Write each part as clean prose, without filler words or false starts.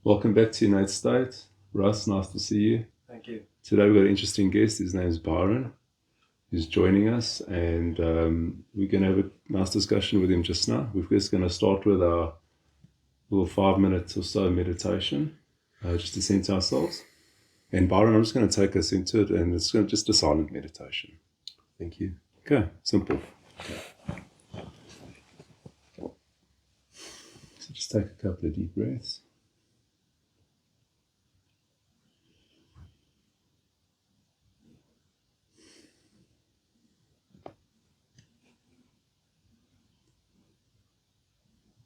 Welcome back to United States. Russ, nice to see you. Thank you. Today we've got an interesting guest. His name is Byron. He's joining us, and we're going to have a nice discussion with him just now. We're just going to start with our little 5 minutes or so meditation, just to center ourselves. And Byron, I'm just going to take us into it, and it's just a silent meditation. Thank you. Okay, simple. Okay. So just take a couple of deep breaths.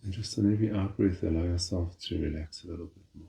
And just on every out breath, allow yourself to relax a little bit more.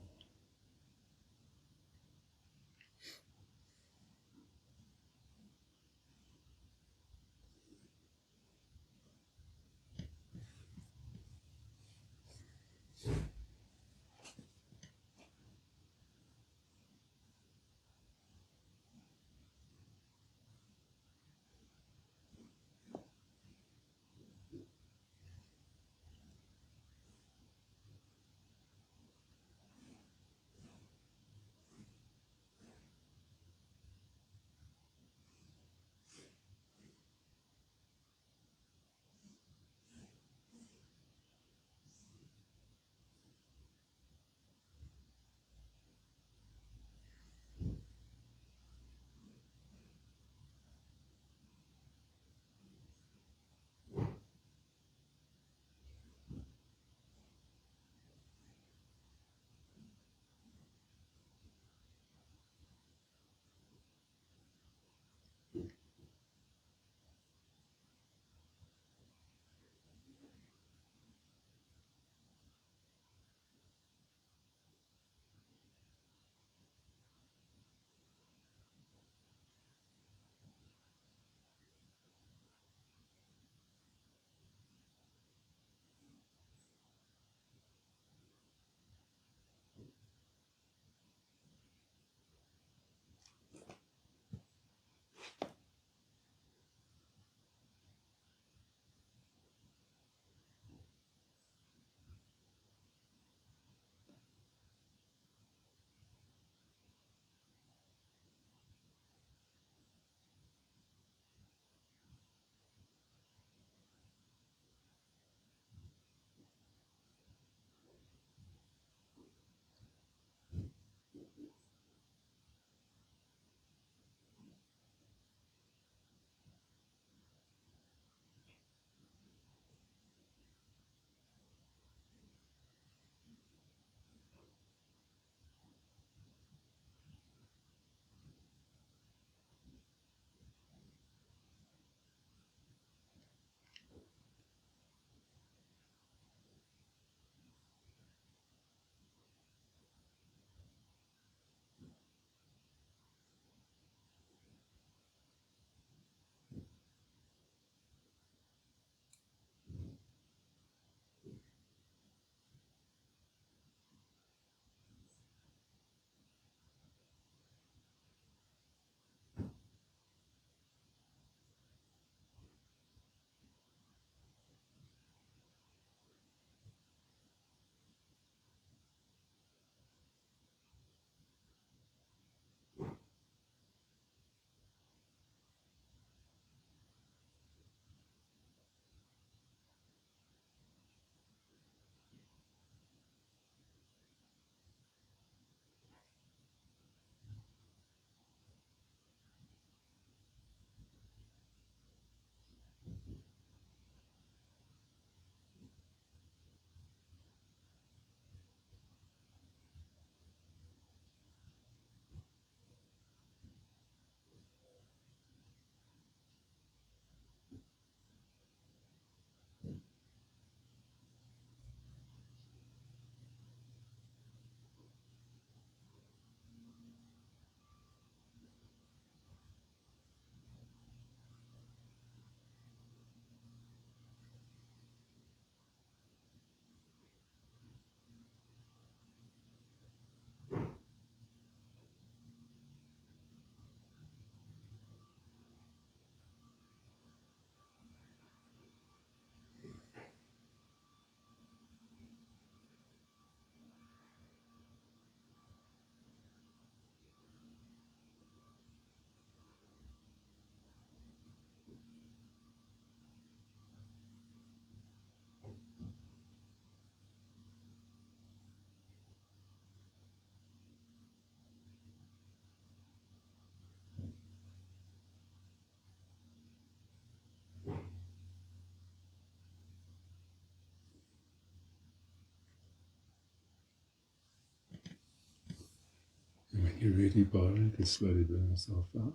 You ready, Byron? You can slowly bring yourself out.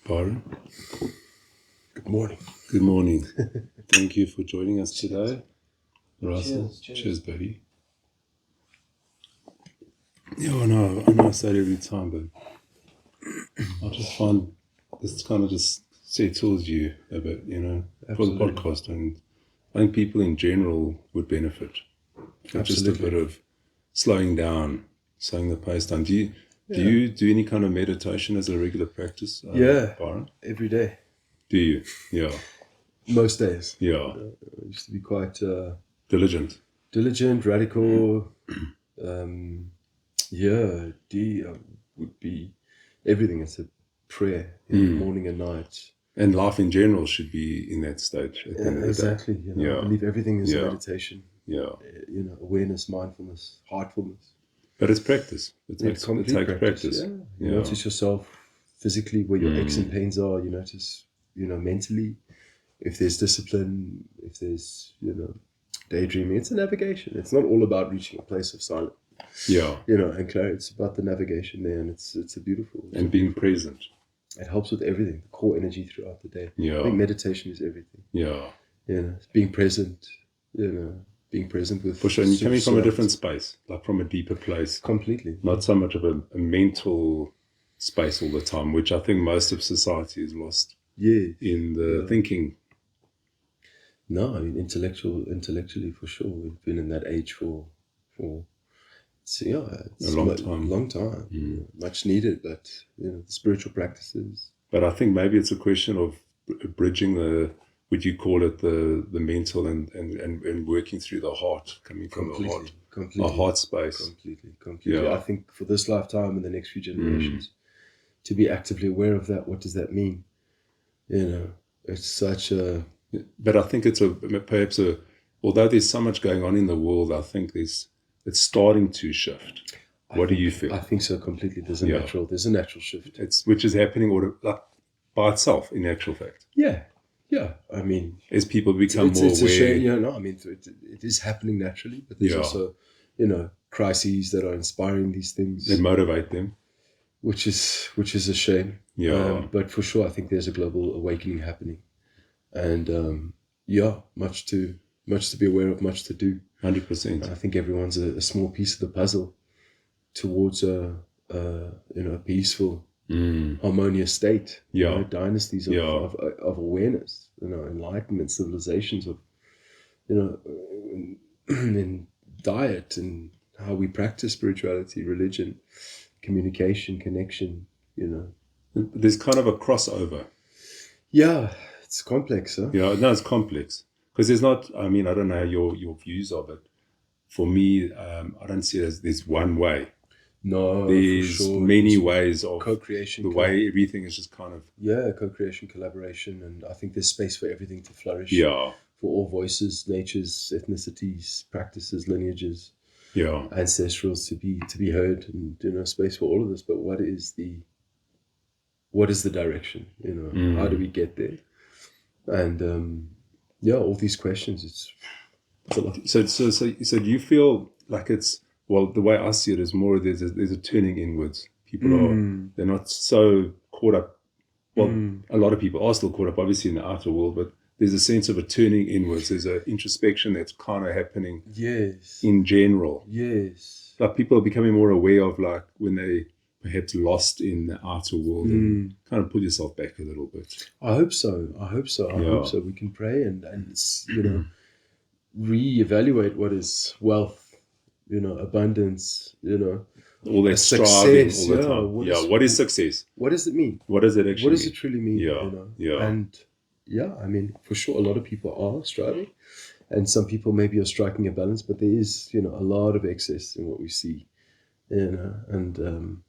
Byron? Good morning. Good morning. Thank you for joining us today. Russell? Cheers, buddy. Yeah, I know I say it every time, but I just find this kind of just settles you a bit, for the podcast. And I think people in general would benefit from just a bit of slowing down, slowing the pace down. Do you do any kind of meditation as a regular practice, Byron? Every day. Do you? Yeah. Most days. Yeah. I used to be quite diligent, radical. Would be everything. It's a prayer in the morning and night. And life in general should be in that stage. At the end of the day. I believe everything is a meditation. Yeah. Awareness, mindfulness, heartfulness. But it's practice. It takes practice. Yeah. You notice yourself physically where your aches and pains are. You notice, mentally, if there's discipline, if there's, daydreaming. It's a navigation. It's not all about reaching a place of silence. Yeah. And clarity. It's about the navigation there, and it's a beautiful. And being present. It helps with everything, the core energy throughout the day. Yeah. I think meditation is everything. Yeah. Being present, being present with... For sure, and you're coming from a different space, like from a deeper place. Completely. Not so much of a mental space all the time, which I think most of society is lost in the thinking. No, I mean, intellectually for sure. We've been in that age for it's a long time. Much needed, but the spiritual practices. But I think maybe it's a question of bridging would you call it the mental and working through the heart, coming from the heart, a heart space. Completely. Yeah. I think for this lifetime and the next few generations, to be actively aware of that. What does that mean? It's such a. But I think it's although there's so much going on in the world, I think it's starting to shift. What do you feel? I think so completely. There's a natural shift. Which is happening by itself, in actual fact. Yeah. I mean, as people become more aware. A shame, I mean, it is happening naturally, but there's also, crises that are inspiring these things. That motivate them. Which is a shame. Yeah. But for sure, I think there's a global awakening happening. And much to be aware of, much to do. 100%. I think everyone's a small piece of the puzzle towards a peaceful, harmonious state. Dynasties of awareness, enlightenment, civilizations of, in diet and how we practice spirituality, religion, communication, connection. There's kind of a crossover. Yeah. It's complex, huh? Yeah, no, it's complex. Because there's not, I mean, I don't know your views of it. For me, I don't see it as there's one way. No, there's for sure. Many ways of co-creation. The way everything is just kind of... Yeah, co-creation, collaboration, and I think there's space for everything to flourish. Yeah. For all voices, natures, ethnicities, practices, lineages. Yeah. Ancestrals to be heard, and space for all of this. But what is the direction? How do we get there? And all these questions. It's a lot. So do you feel like it's the way I see it is more there's a turning inwards. People they're not so caught up. Well, a lot of people are still caught up, obviously, in the outer world, but there's a sense of a turning inwards. There's an introspection that's kind of happening. Yes. In general. Yes. Like people are becoming more aware of when they perhaps lost in the outer world and kind of pull yourself back a little bit. I hope so. I hope so. We can pray and reevaluate what is wealth, abundance, all that striving all the time. What is success? What does it mean? What does it actually mean? What does it truly mean? Yeah. And I mean, for sure, a lot of people are striving, and some people maybe are striking a balance, but there is, a lot of excess in what we see, And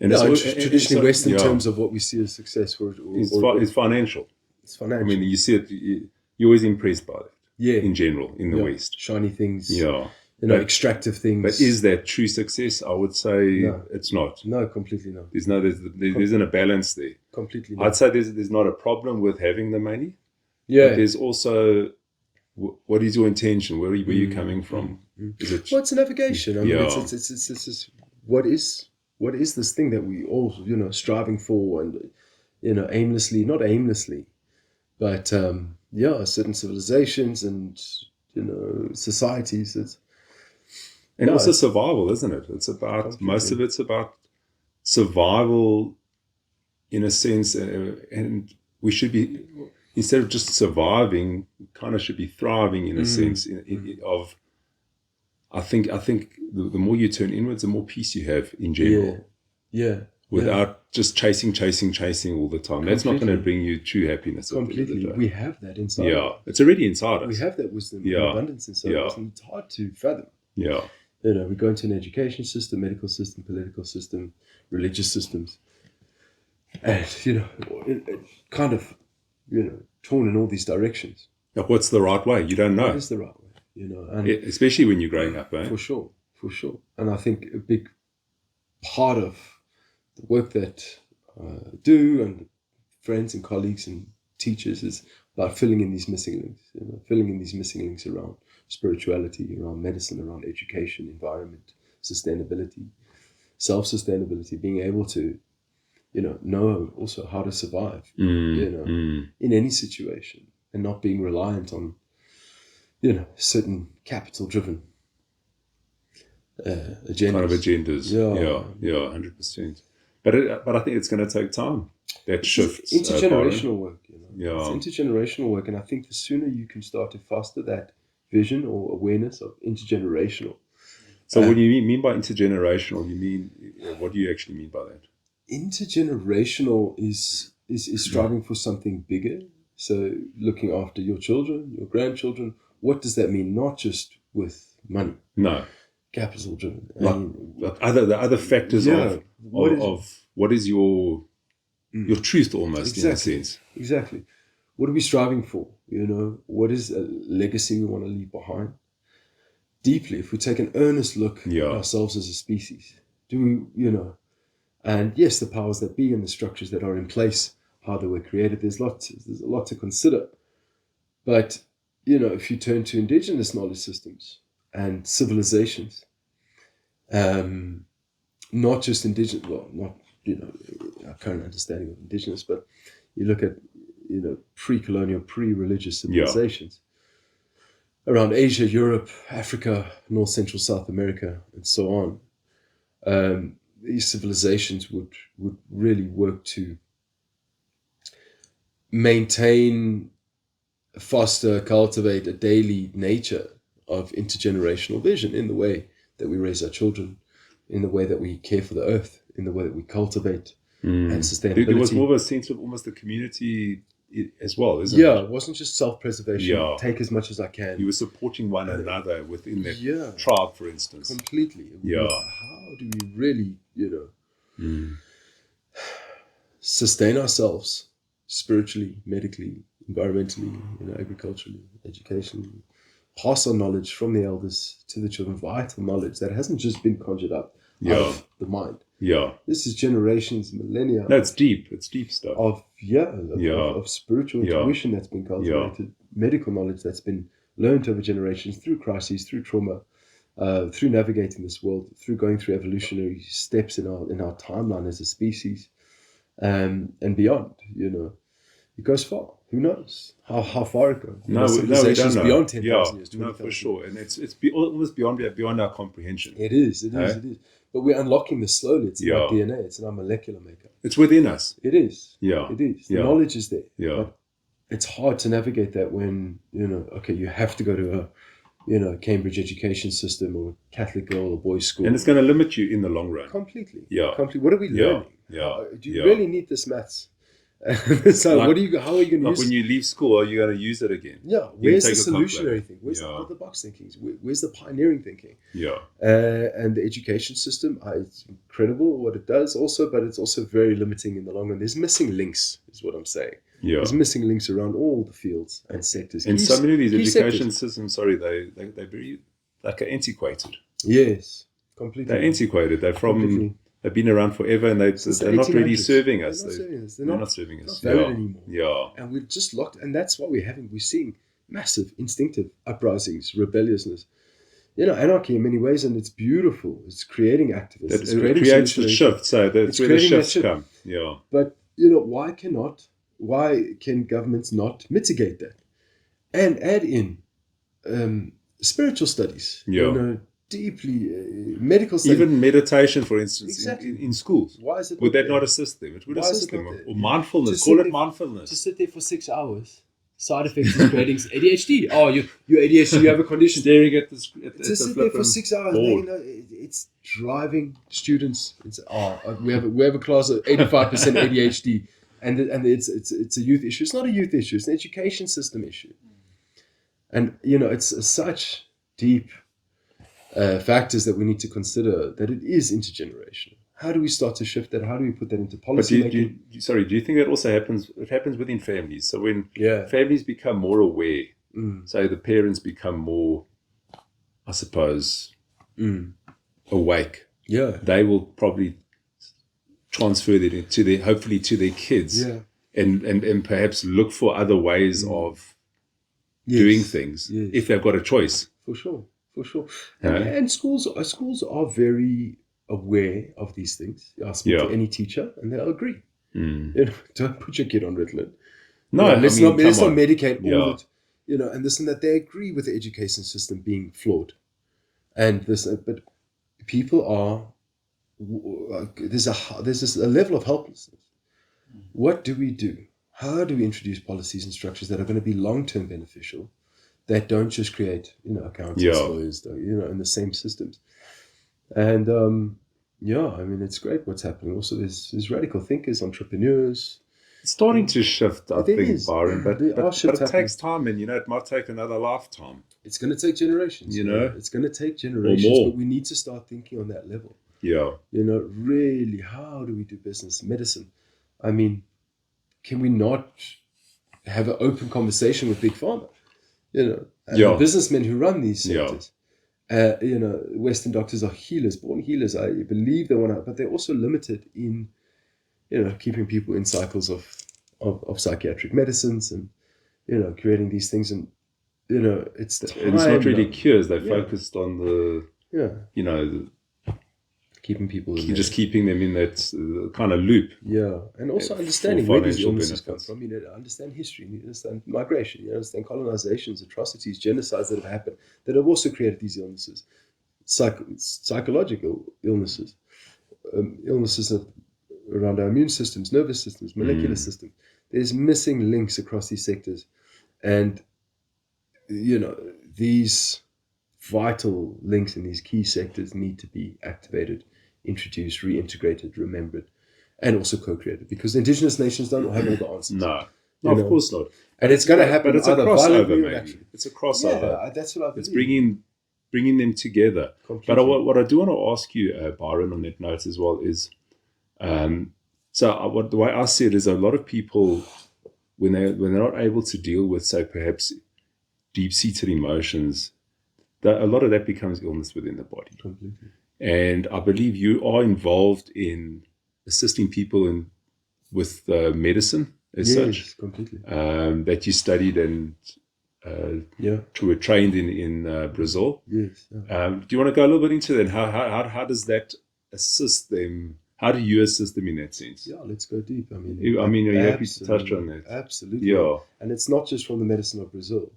traditionally, Western terms of what we see as success is financial. It's financial. I mean, you see it. You're always impressed by it. Yeah. In general, in the West, shiny things. Yeah. extractive things. But is that true success? I would say it's not. No, completely not. There isn't a balance there. Completely not. I'd say there's not a problem with having the money. Yeah. But there's also, what is your intention? Where are you coming from? Is it? Well, it's a navigation. I mean, it's what is this thing that we all striving for, and aimlessly, not aimlessly, but certain civilizations and societies. Also survival, isn't it? It's about most of it's about survival, in a sense, and we should be, instead of just surviving, kind of should be thriving in a sense of. I think the more you turn inwards, the more peace you have in general. Yeah. Without just chasing all the time. That's not going to bring you true happiness. Completely. We have that inside. Yeah, it's already inside us. We have that wisdom and abundance inside us, and it's hard to fathom. Yeah. We go into an education system, medical system, political system, religious systems, and it kind of torn in all these directions. Now, what's the right way? You don't know. What is the right way? And especially when you're growing up, eh? For sure. And I think a big part of the work that I do, and friends and colleagues and teachers, is about filling in these missing links, around spirituality, around medicine, around education, environment, sustainability, self-sustainability, being able to, know also how to survive, in any situation, and not being reliant on, certain capital-driven agendas. Kind of agendas. Yeah, 100%. But I think it's going to take time. That shift. Intergenerational work. It's intergenerational work, and I think the sooner you can start to foster that vision or awareness of intergenerational. So what do you mean by intergenerational? What do you actually mean by that? Intergenerational is striving for something bigger. So looking after your children, your grandchildren. What does that mean? Not just with money. No. Capital driven. The other factors of what is your truth, almost, in a sense. Exactly. What are we striving for? What is a legacy we want to leave behind? Deeply, if we take an earnest look at ourselves as a species, do we, and yes, the powers that be and the structures that are in place, how they were created, there's a lot to consider. But, if you turn to indigenous knowledge systems and civilizations, not just indigenous, not our current understanding of indigenous, but you look at pre-colonial, pre-religious civilizations around Asia, Europe, Africa, North, Central, South America, and so on. These civilizations would really work to maintain, foster, cultivate a daily nature of intergenerational vision in the way that we raise our children, in the way that we care for the earth, in the way that we cultivate and sustainability. There was more of a sense of almost the community as well, isn't it? Yeah, it wasn't just self-preservation, take as much as I can. You were supporting one another within that tribe, for instance. Completely. How do we really, sustain ourselves spiritually, medically, environmentally, agriculturally, education, pass on knowledge from the elders to the children, vital knowledge that hasn't just been conjured up out of the mind. Yeah. This is generations, millennia. No, it's deep. It's deep stuff. Of spiritual intuition that's been cultivated, medical knowledge that's been learned over generations through crises, through trauma, through navigating this world, through going through evolutionary steps in our timeline as a species, and beyond. It goes far. Who knows how far it goes? No, we don't know. Beyond 10,000 years. No, for sure, and it's almost beyond our comprehension. It is. But we're unlocking this slowly. It's in our DNA. It's in our molecular makeup. It's within us. It is. Yeah. It is. The knowledge is there. Yeah. But it's hard to navigate that when you have to go to a Cambridge education system or Catholic girl or boys school, and it's going to limit you in the long run. Completely. Yeah. Completely. What are we learning? Yeah. Do you really need this maths? So how are you going to use it? When you leave school, are you going to use it again? Yeah. Where's the solutionary thing? Where's the out-of-the-box thinking? Where's the pioneering thinking? Yeah. And the education system, it's incredible what it does also, but it's also very limiting in the long run. There's missing links, is what I'm saying. Yeah. There's missing links around all the fields and sectors. And so many of these education systems, they're very like antiquated. Yes, completely. They're antiquated. They've been around forever, and they're not really serving us. They're not serving us. They're not valid anymore. Yeah. And we've just locked, and that's what we're seeing massive instinctive uprisings, rebelliousness. Anarchy in many ways, and it's beautiful. It's creating activists. It creates the shift. So that's where the shifts come. Yeah. But why can governments not mitigate that and add in spiritual studies? Yeah. Deeply medical studies. Even meditation, for instance, exactly. in schools. Why is it? Would that not assist them? It would assist them. Or mindfulness. Call it mindfulness. To sit there for 6 hours. Side effects of creating ADHD. Oh, you're ADHD. You have a condition. Staring at this. To sit there for 6 hours. It's driving students. We have a class of 85% ADHD, and it's a youth issue. It's not a youth issue. It's an education system issue. And it's such deep factors that we need to consider, that it is intergenerational. How do we start to shift that? How do we put that into policy? But do you think that also happens? It happens within families. So when families become more aware, so the parents become more, I suppose, awake. Yeah, they will probably transfer that hopefully to their kids. Yeah. And perhaps look for other ways of doing things if they've got a choice. For sure. And schools are very aware of these things. You ask to any teacher, and they'll agree. Don't put your kid on Ritalin. No, let's not medicate all of it. And this and that. They agree with the education system being flawed, and this. But people are there's a level of helplessness. What do we do? How do we introduce policies and structures that are going to be long-term beneficial, that don't just create, accountants, lawyers, in the same systems? And it's great what's happening. Also, there's radical thinkers, entrepreneurs. It's starting to shift, I think, Byron, but it takes time, and it might take another lifetime. It's going to take generations. It's going to take generations, but we need to start thinking on that level. Yeah. Really, how do we do business, medicine? I mean, can we not have an open conversation with Big Pharma? The businessmen who run these sectors. Western doctors are healers, born healers. I believe they want to, but they're also limited in, keeping people in cycles of psychiatric medicines and, creating these things. And, it's not really cures. They're focused on the, keeping people in keeping them in that kind of loop. Yeah, and also understanding where these illnesses come from. Understand history, understand migration, understand colonizations, atrocities, genocides that have happened, that have also created these illnesses, psychological illnesses, illnesses around our immune systems, nervous systems, molecular systems. There's missing links across these sectors, and these vital links in these key sectors need to be activated, introduced, reintegrated, remembered, and also co-created, because Indigenous nations don't have all the answers. No, of course not. And it's going to happen. But it's a crossover, maybe. It's a crossover. Yeah, that's what I believe. It's bringing them together. Completely. But what I do want to ask you, Byron, on that note as well is, the way I see it is, a lot of people, when they're not able to deal with, say, perhaps deep-seated emotions, a lot of that becomes illness within the body. Completely. And I believe you are involved in assisting people with medicine as such. Completely. That you studied and were trained in Brazil. Yes. Yeah. Do you want to go a little bit into that? How does that assist them? How do you assist them in that sense? Yeah, let's go deep. are you happy to touch on that? Absolutely. Yeah. And it's not just from the medicine of Brazil.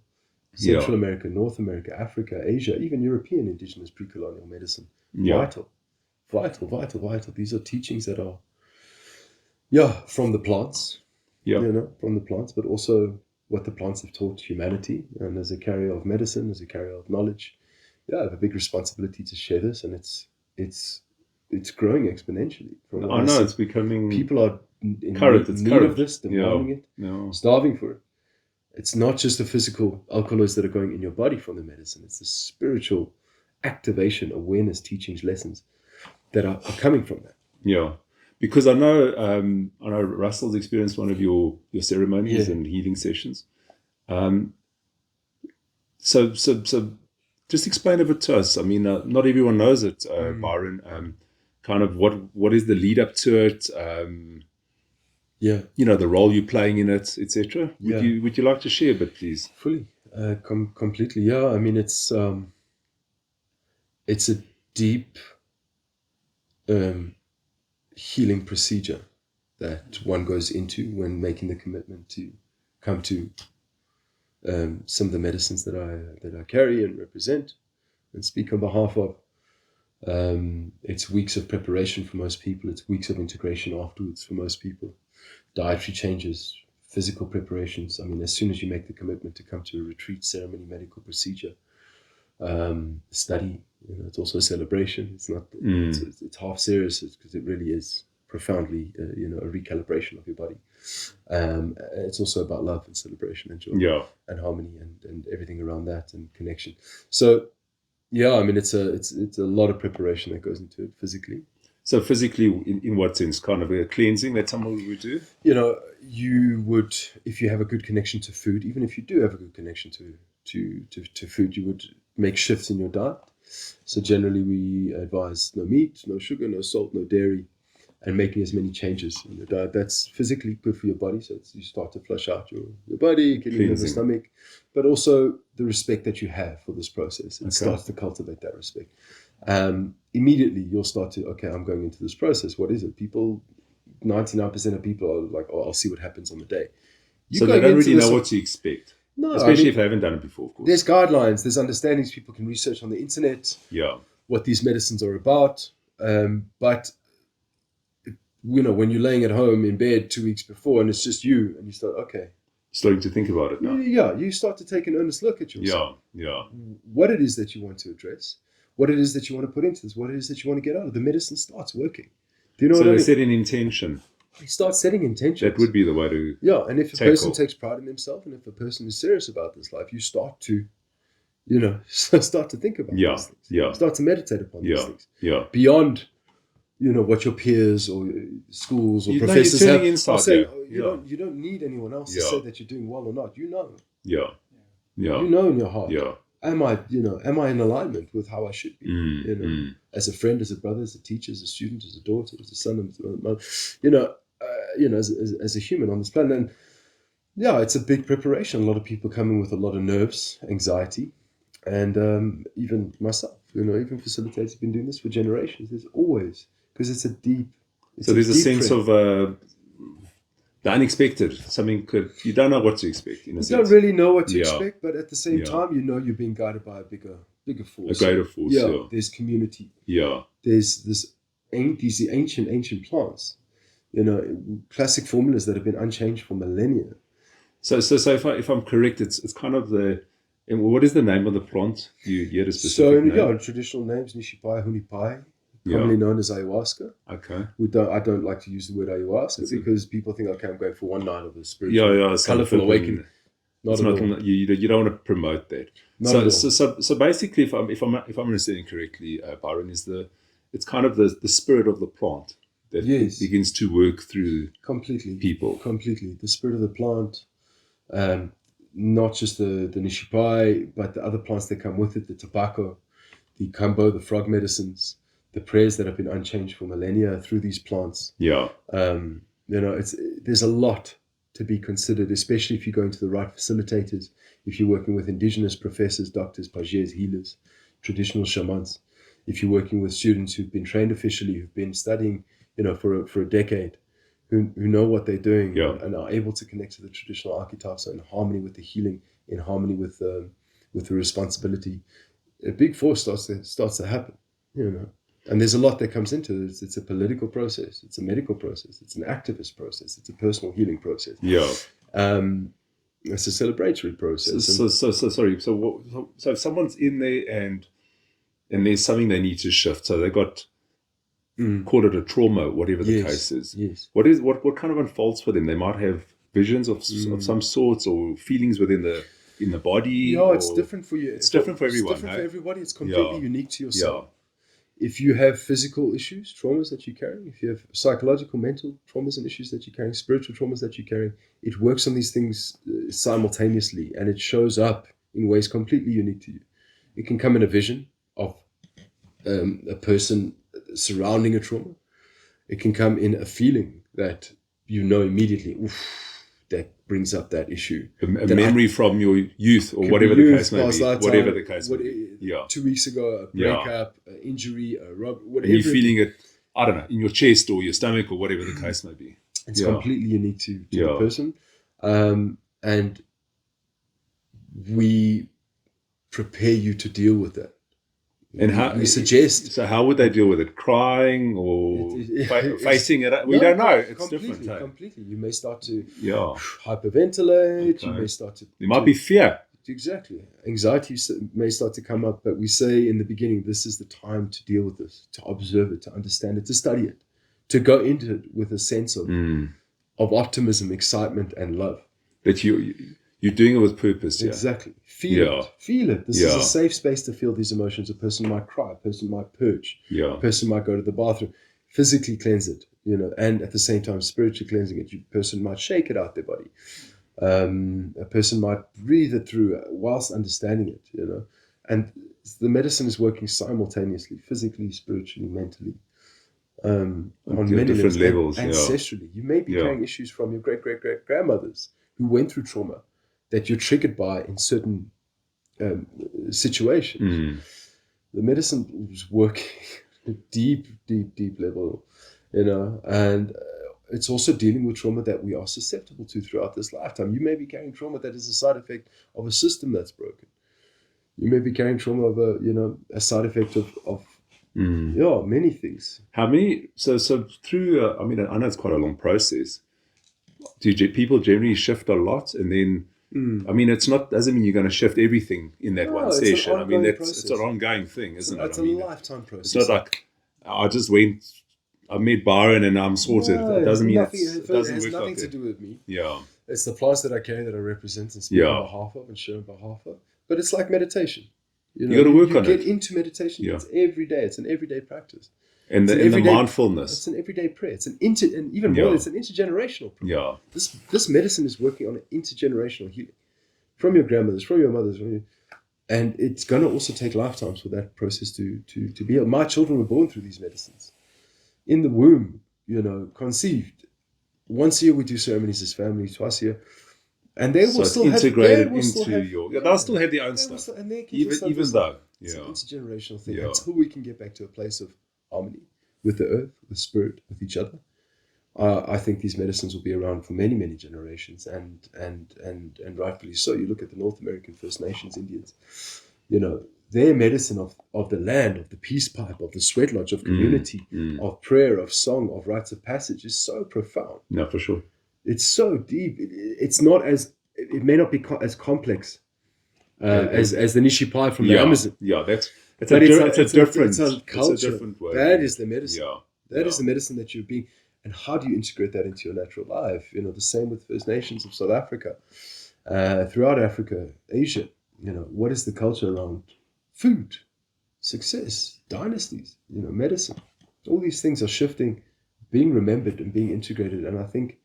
Central America, North America, Africa, Asia, even European indigenous pre-colonial medicine. Vital. These are teachings that are, from the plants, from the plants, but also what the plants have taught humanity. And as a carrier of medicine, as a carrier of knowledge, I have a big responsibility to share this, and it's growing exponentially. It's becoming. People are in need of this, demanding it, starving for it. It's not just the physical alkaloids that are going in your body from the medicine. It's the spiritual activation, awareness, teachings, lessons that are coming from that. Yeah, because I know Russell's experienced one of your ceremonies and healing sessions. So Just explain a bit to us. I mean, not everyone knows it, Byron. Kind of what is the lead up to it? The role you're playing in it, etc. Would you like to share a bit, please? Fully, completely. Yeah, I mean, it's a deep healing procedure that one goes into when making the commitment to come to some of the medicines that I carry and represent and speak on behalf of. It's weeks of preparation for most people. It's weeks of integration afterwards for most people. Dietary changes, physical preparations. I mean, as soon as you make the commitment to come to a retreat, ceremony, medical procedure, study, it's also a celebration. It's not. It's half serious because it really is profoundly, a recalibration of your body. It's also about love and celebration and joy, and harmony and everything around that and connection. So, yeah, I mean, it's a lot of preparation that goes into it physically. So physically, in what sense? Kind of a cleansing that someone would do? You would, if you have a good connection to food, even if you do have a good connection to food, you would make shifts in your diet. So generally, we advise no meat, no sugar, no salt, no dairy, and making as many changes in your diet. That's physically good for your body. So you start to flush out your body, getting rid of the stomach, but also the respect that you have for this process. It starts to cultivate that respect. Immediately you'll start to, okay, I'm going into this process. What is it? 99% of people are like, oh, I'll see what happens on the day. So they don't really know what to expect. No, especially if they haven't done it before, of course. There's guidelines, there's understandings people can research on the internet. What these medicines are about. But when you're laying at home in bed 2 weeks before and it's just you and you start, okay. Starting to think about it now. Yeah, you start to take an earnest look at yourself. What it is that you want to address. What it is that you want to put into this, what it is that you want to get out of. The medicine starts working. Do you know what I mean? So they set an intention. You start setting intentions. That would be the way to and if a person takes pride in themselves and if a person is serious about this life, you start to, start to think about these things. Start to meditate upon these things. Beyond, what your peers or schools or professors have. You don't need anyone else to say that you're doing well or not. You know. You know in your heart. Am I in alignment with how I should be? As a friend, as a brother, as a teacher, as a student, as a daughter, as a son, as a mother, as a human on this planet. And it's a big preparation. A lot of people come in with a lot of nerves, anxiety, and even myself, even facilitators have been doing this for generations. There's always, because it's a deep. There's a sense of the unexpected. You don't know what to expect. You don't really know what to expect, but at the same time, you're being guided by a bigger force. A greater force. There's community. There's these ancient plants. Classic formulas that have been unchanged for millennia. So if I'm correct, it's kind of and what is the name of the plant? You had a specific name? Traditional names: Nishipai, Huni-Pai. Commonly known as ayahuasca. Okay. I don't like to use the word ayahuasca because people think, okay, I'm going for one night of a spiritual, colorful awakening. You don't want to promote that. So basically, if I'm understanding correctly, Byron, it's kind of the spirit of the plant that begins to work through people. Completely, the spirit of the plant, not just the Nishipai, but the other plants that come with it: the tobacco, the kambo, the frog medicines. The prayers that have been unchanged for millennia through these plants. There's a lot to be considered, especially if you're going to the right facilitators, if you're working with indigenous professors, doctors, pages, healers, traditional shamans, if you're working with students who've been trained officially, who've been studying, for a decade, who know what they're doing and are able to connect to the traditional archetypes in harmony with the healing, in harmony with the responsibility. A big force starts to happen, And there's a lot that comes into it. It's a political process. It's a medical process. It's an activist process. It's a personal healing process. It's a celebratory process. So if someone's in there and there's something they need to shift, so they got call it a trauma, whatever the case is. What kind of unfolds for them? They might have visions of some sorts or feelings within the body. It's different for you. It's different for everyone. It's different for everybody. It's completely unique to yourself. If you have physical issues, traumas that you're carrying, if you have psychological, mental traumas and issues that you're carrying, spiritual traumas that you're carrying, it works on these things simultaneously and it shows up in ways completely unique to you. It can come in a vision of a person surrounding a trauma. It can come in a feeling that you know immediately, oof, that brings up that issue. A memory from your youth or whatever the case may be. Whatever the case may be. Yeah. 2 weeks ago, a breakup, an injury, a whatever. And you're feeling it, I don't know, in your chest or your stomach or whatever the case may be. It's completely unique to the person. And we prepare you to deal with that. And how we suggest. So how would they deal with it? Crying or facing it? We don't know. It's different. Completely. You may start to hyperventilate. Okay. You may start to. There might be fear. Exactly. Anxiety may start to come up, but we say in the beginning, this is the time to deal with this, to observe it, to understand it, to study it, to go into it with a sense of optimism, excitement, and love. That you're doing it with purpose. Yeah. Exactly. Feel it. Feel it. This is a safe space to feel these emotions. A person might cry. A person might purge. A person might go to the bathroom. Physically cleanse it, and at the same time spiritually cleansing it. A person might shake it out their body. A person might breathe it through whilst understanding it, and the medicine is working simultaneously, physically, spiritually, mentally, on many different levels. Ancestrally, you may be carrying issues from your great-great-great-grandmothers who went through trauma that you're triggered by in certain situations. The medicine is working at a deep level, and it's also dealing with trauma that we are susceptible to throughout this lifetime. You may be carrying trauma that is a side effect of a system that's broken. You may be carrying trauma of a side effect of many things. How many? So through. I know it's quite a long process. Do people generally shift a lot, and then? It's not doesn't mean you're going to shift everything in that one session. It's an ongoing thing, isn't it? It's a lifetime process. It's not like I met Byron and I'm sorted. No, it doesn't mean it has nothing to do with me. Yeah. It's the plants that I carry that I represent and speak on behalf of and share on behalf of. But it's like meditation. You got to work on it. You get into meditation. It's every day. It's an everyday practice. And the mindfulness. It's an everyday prayer. It's and even more, it's an intergenerational prayer. Yeah. This medicine is working on an intergenerational healing. From your grandmothers, from your mothers, and it's going to also take lifetimes for that process to be. My children were born through these medicines. In the womb, conceived. Once a year we do ceremonies as family, twice a year. And they will still integrated they'll still have their own stuff. Even though. It's an intergenerational thing. Until we can get back to a place of harmony with the earth, with spirit, with each other. I think these medicines will be around for many, many generations, and rightfully so. You look at the North American First Nations Indians, their medicine of the land, of the peace pipe, of the sweat lodge, of community, of prayer, of song, of rites of passage is so profound. No, for sure. It's so deep. It's not it may not be as complex as the Nishi pie from the Amazon. Yeah, it's a different culture. It's a different way. That is the medicine. Yeah. That is the medicine that you're being. And how do you integrate that into your natural life? The same with First Nations of South Africa, throughout Africa, Asia. What is the culture around food, success, dynasties, medicine? All these things are shifting, being remembered and being integrated. And I think,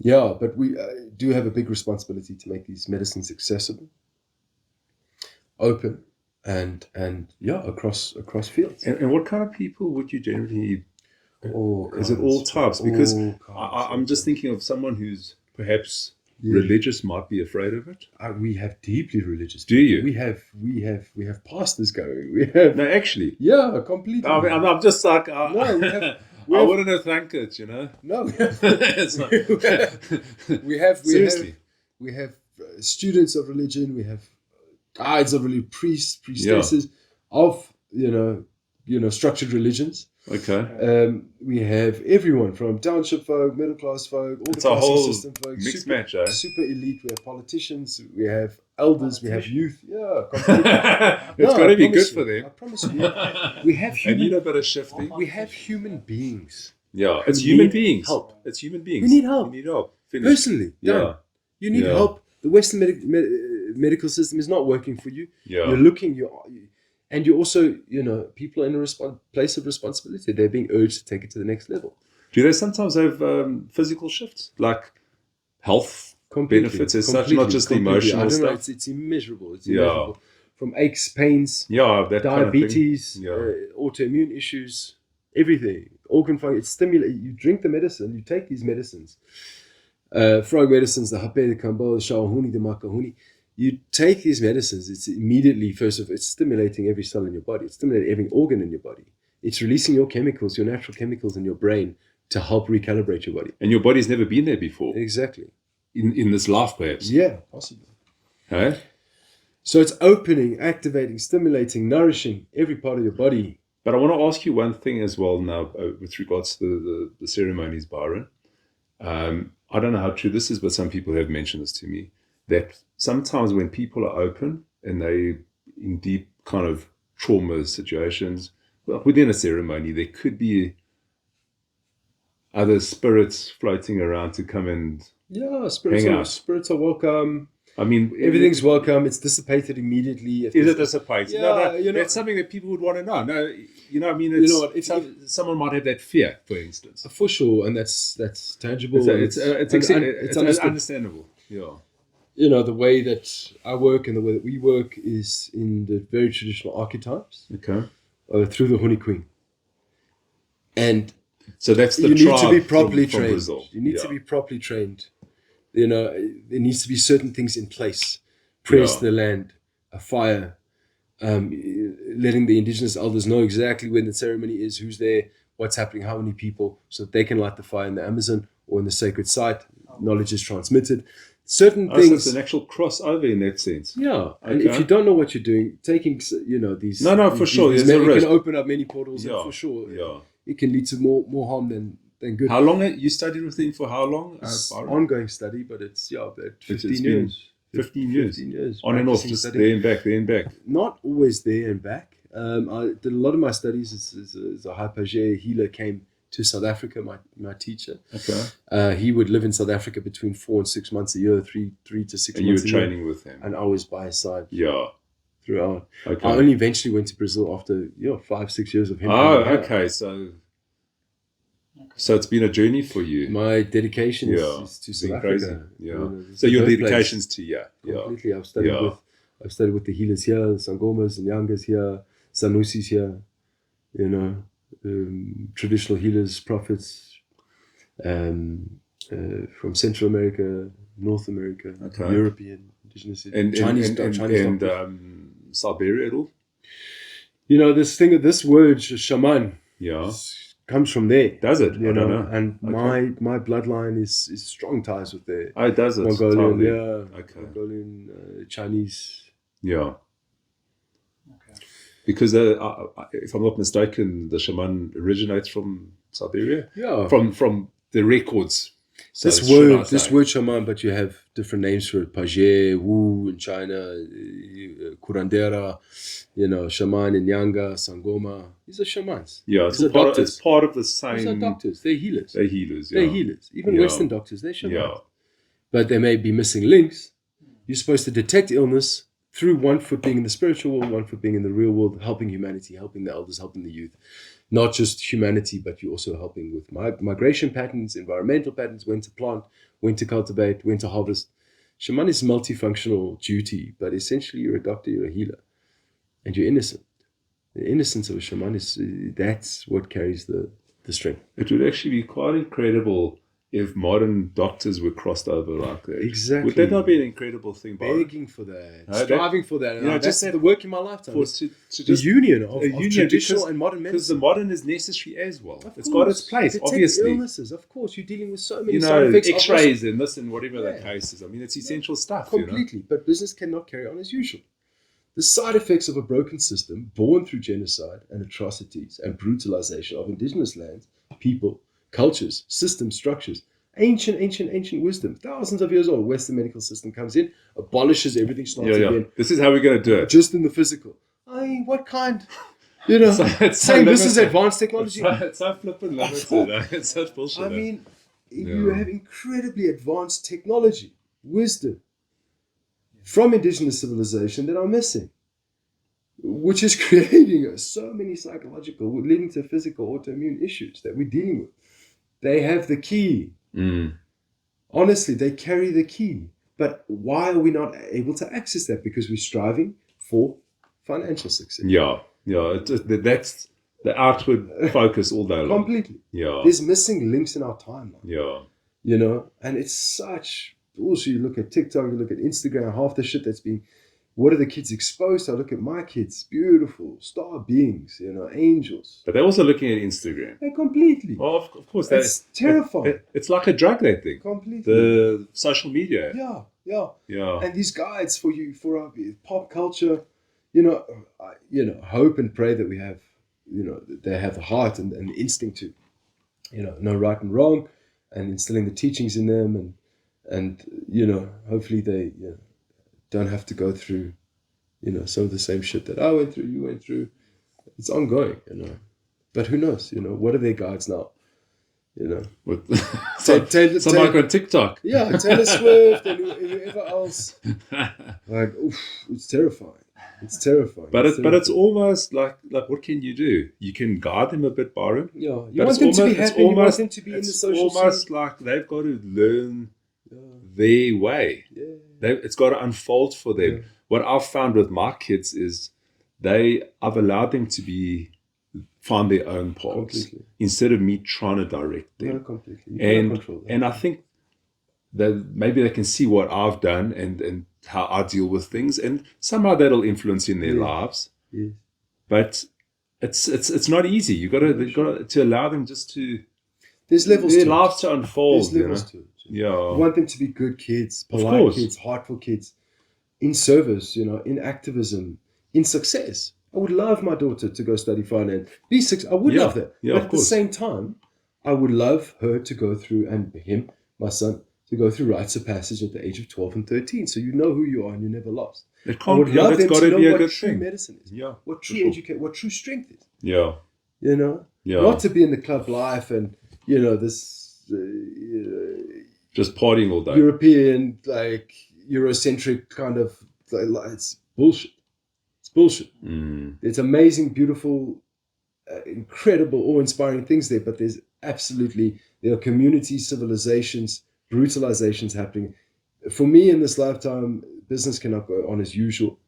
but we do have a big responsibility to make these medicines accessible, open, and across fields. And what kind of people would you generally? Is it all types? Because I'm just thinking of someone who's perhaps religious might be afraid of it. We have deeply religious people. Do you? We have pastors going. We have actually. Yeah, completely. I'm just like no. I wouldn't have thanked it. No. We have students of religion. We have guides of religion, priests, priestesses of structured religions. Okay. We have everyone from township folk, middle class folk, all the classy system folk, mixed match, eh? Super elite. We have politicians, we have elders, we have youth. Yeah, it's got to be good for them. I promise you. We have human. And you know about a shifting. We have human beings. Yeah, it's human beings. Help. It's human beings. We need help. You need help. Finish. Personally. Yeah. You need help. The Western medical system is not working for you. Yeah. You're looking. And you also, people are in a place of responsibility. They're being urged to take it to the next level. Do they sometimes have physical shifts, like health benefits as such, not just the emotional stuff? It's immeasurable. It's immeasurable. from aches, pains, that diabetes, kind of thing. autoimmune issues, everything. Organ function. It stimulates. You drink the medicine. You take these medicines. Frog medicines, the hape, the kambo, the shawahuni, the makahuni. You take these medicines. It's immediately, first of all, it's stimulating every cell in your body. It's stimulating every organ in your body. It's releasing your chemicals, your natural chemicals in your brain to help recalibrate your body. And your body's never been there before. Exactly. In this life, perhaps. Yeah, possibly. Hey? So it's opening, activating, stimulating, nourishing every part of your body. But I want to ask you one thing as well now with regards to the ceremonies, Byron. I don't know how true this is, but some people have mentioned this to me, that sometimes when people are open and they in deep kind of trauma situations, well, within a ceremony, there could be other spirits floating around to come and spirits are welcome. I mean, everything's welcome. It's dissipated immediately. Is it dissipated? Yeah, that's something that people would want to know. No, I mean, it's, someone might have that fear, for instance. For sure, and that's tangible. It's understandable. Yeah. The way that I work and the way that we work is in the very traditional archetypes. Okay. Through the Huni-Kuin. And so that's the you tribe need to be properly from trained. Brazil. You need to be properly trained. There needs to be certain things in place. Prayers to the land, a fire, letting the indigenous elders know exactly when the ceremony is, who's there, what's happening, how many people, so that they can light the fire in the Amazon or in the sacred site. Knowledge is transmitted. Certain things. So it's an actual crossover in that sense. Yeah, okay. And if you don't know what you're doing, taking these. For sure. It can open up many portals, and for sure. Yeah. It can lead to more harm than good. How long you studied with him for? How long? It's ongoing study, but it's 15 years. 15 years. 15 years. On and off, just there and back. Not always there and back. I did a lot of my studies as a Hypage healer came to South Africa, my teacher. Okay. He would live in South Africa between 4 and 6 months a year, 3 to 6 months a year. And you were training with him. And I was by his side. Yeah. Throughout. Okay. I only eventually went to Brazil after 5-6 years of him. Oh, okay. So it's been a journey for you. My dedication is to South Africa. Yeah. So your dedication's to completely. I've studied with the healers here, Sangomas and Yangas here, Sanusis here. Traditional healers, prophets, from Central America, North America, European, Indigenous, Chinese, and Siberia at all. This word shaman. Yeah. Comes from there. Does it? I don't know. And my bloodline is strong ties with the does it? Mongolian, totally. Mongolian, Chinese. Yeah. Okay. Because if I'm not mistaken, the shaman originates from Siberia. Yeah. From the records. So this word shaman, but you have different names for it. Page, Wu in China, Curandera, shaman in Yanga, Sangoma. These are shamans. Yeah, it's part of the same. These are doctors. They're healers. They're healers. They're healers. Even Western doctors, they're shamans. Yeah. But they may be missing links. You're supposed to detect illness through one foot being in the spiritual world, one foot being in the real world, helping humanity, helping the elders, helping the youth. Not just humanity, but you're also helping with migration patterns, environmental patterns, when to plant, when to cultivate, when to harvest. Shaman is multifunctional duty, but essentially you're a doctor, you're a healer, and you're innocent. The innocence of a shaman that's what carries the strength. It would actually be quite incredible if modern doctors were crossed over like that. Exactly. Would that not be an incredible thing, Byron? Begging for that, striving for that. Just the work in my lifetime. The union of traditional and modern medicine. Because the modern is necessary as well. It's got its place, obviously. Illnesses, of course. You're dealing with so many side effects. X-rays and this and whatever the case is. I mean, it's essential stuff. Completely. But business cannot carry on as usual. The side effects of a broken system born through genocide and atrocities and brutalization of indigenous lands, people, cultures, systems, structures, ancient wisdom, thousands of years old. Western medical system comes in, abolishes everything, starts again. This is how we're going to do it. Just in the physical. I mean, what kind? It's saying this is advanced technology. It's so flippin' limited. It's such bullshit. I mean, you have incredibly advanced technology, wisdom from indigenous civilization that are missing, which is creating so many psychological, leading to physical autoimmune issues that we're dealing with. They have the key. Honestly, they carry the key. But why are we not able to access that? Because we're striving for financial success. Yeah. That's the outward focus all day long. Completely. Yeah. There's missing links in our timeline. Yeah. You know, and it's such bullshit. You look at TikTok, you look at Instagram, half the shit that's being, what are the kids exposed to? I look at my kids, beautiful star beings, you know, angels. But they're also looking at Instagram. And completely. Oh, of course. It's terrifying. It's like a drug, that thing. Completely. The social media. Yeah. And these guides for our pop culture, you know, hope and pray that we have, you know, they have the heart and the instinct to, you know, know right and wrong, and instilling the teachings in them, and you know, hopefully they don't have to go through, you know, some of the same shit that I went through, you went through. It's ongoing, you know. But who knows, you know, what are their guides now? You know. Somebody on TikTok. Yeah, Taylor Swift and whoever else. Like, oof, it's terrifying. It's terrifying. But it's almost like what can you do? You can guide them a bit, Byron. Yeah, you want them to be happy. You want them to be in the social scene. It's almost like they've got to learn their way. Yeah. It's got to unfold for them. Yeah. What I've found with my kids is I've allowed them to find their own paths instead of me trying to direct them. No, completely. And I think that maybe they can see what I've done and how I deal with things, and somehow that'll influence in their lives. Yes. But it's not easy. You've got to allow them just to. There's levels their to lives to unfold. There's levels to it. Yeah. You want them to be good kids, polite kids, heartful kids, in service, you know, in activism, in success. I would love my daughter to go study finance, be successful. I would love that. Yeah, but at the same time, I would love her to go through, and him, my son, to go through rites of passage at the age of 12 and 13. So you know who you are and you're never lost. I would love them to know what true medicine is. Yeah. What true what true strength is. Yeah. You know? Yeah. Not to be in the club life and, you know, this... just partying all day. European, like, Eurocentric kind of... It's bullshit. It's bullshit. It's amazing, beautiful, incredible, awe-inspiring things there, but there are communities, civilizations, brutalizations happening. For me in this lifetime, business cannot go on as usual.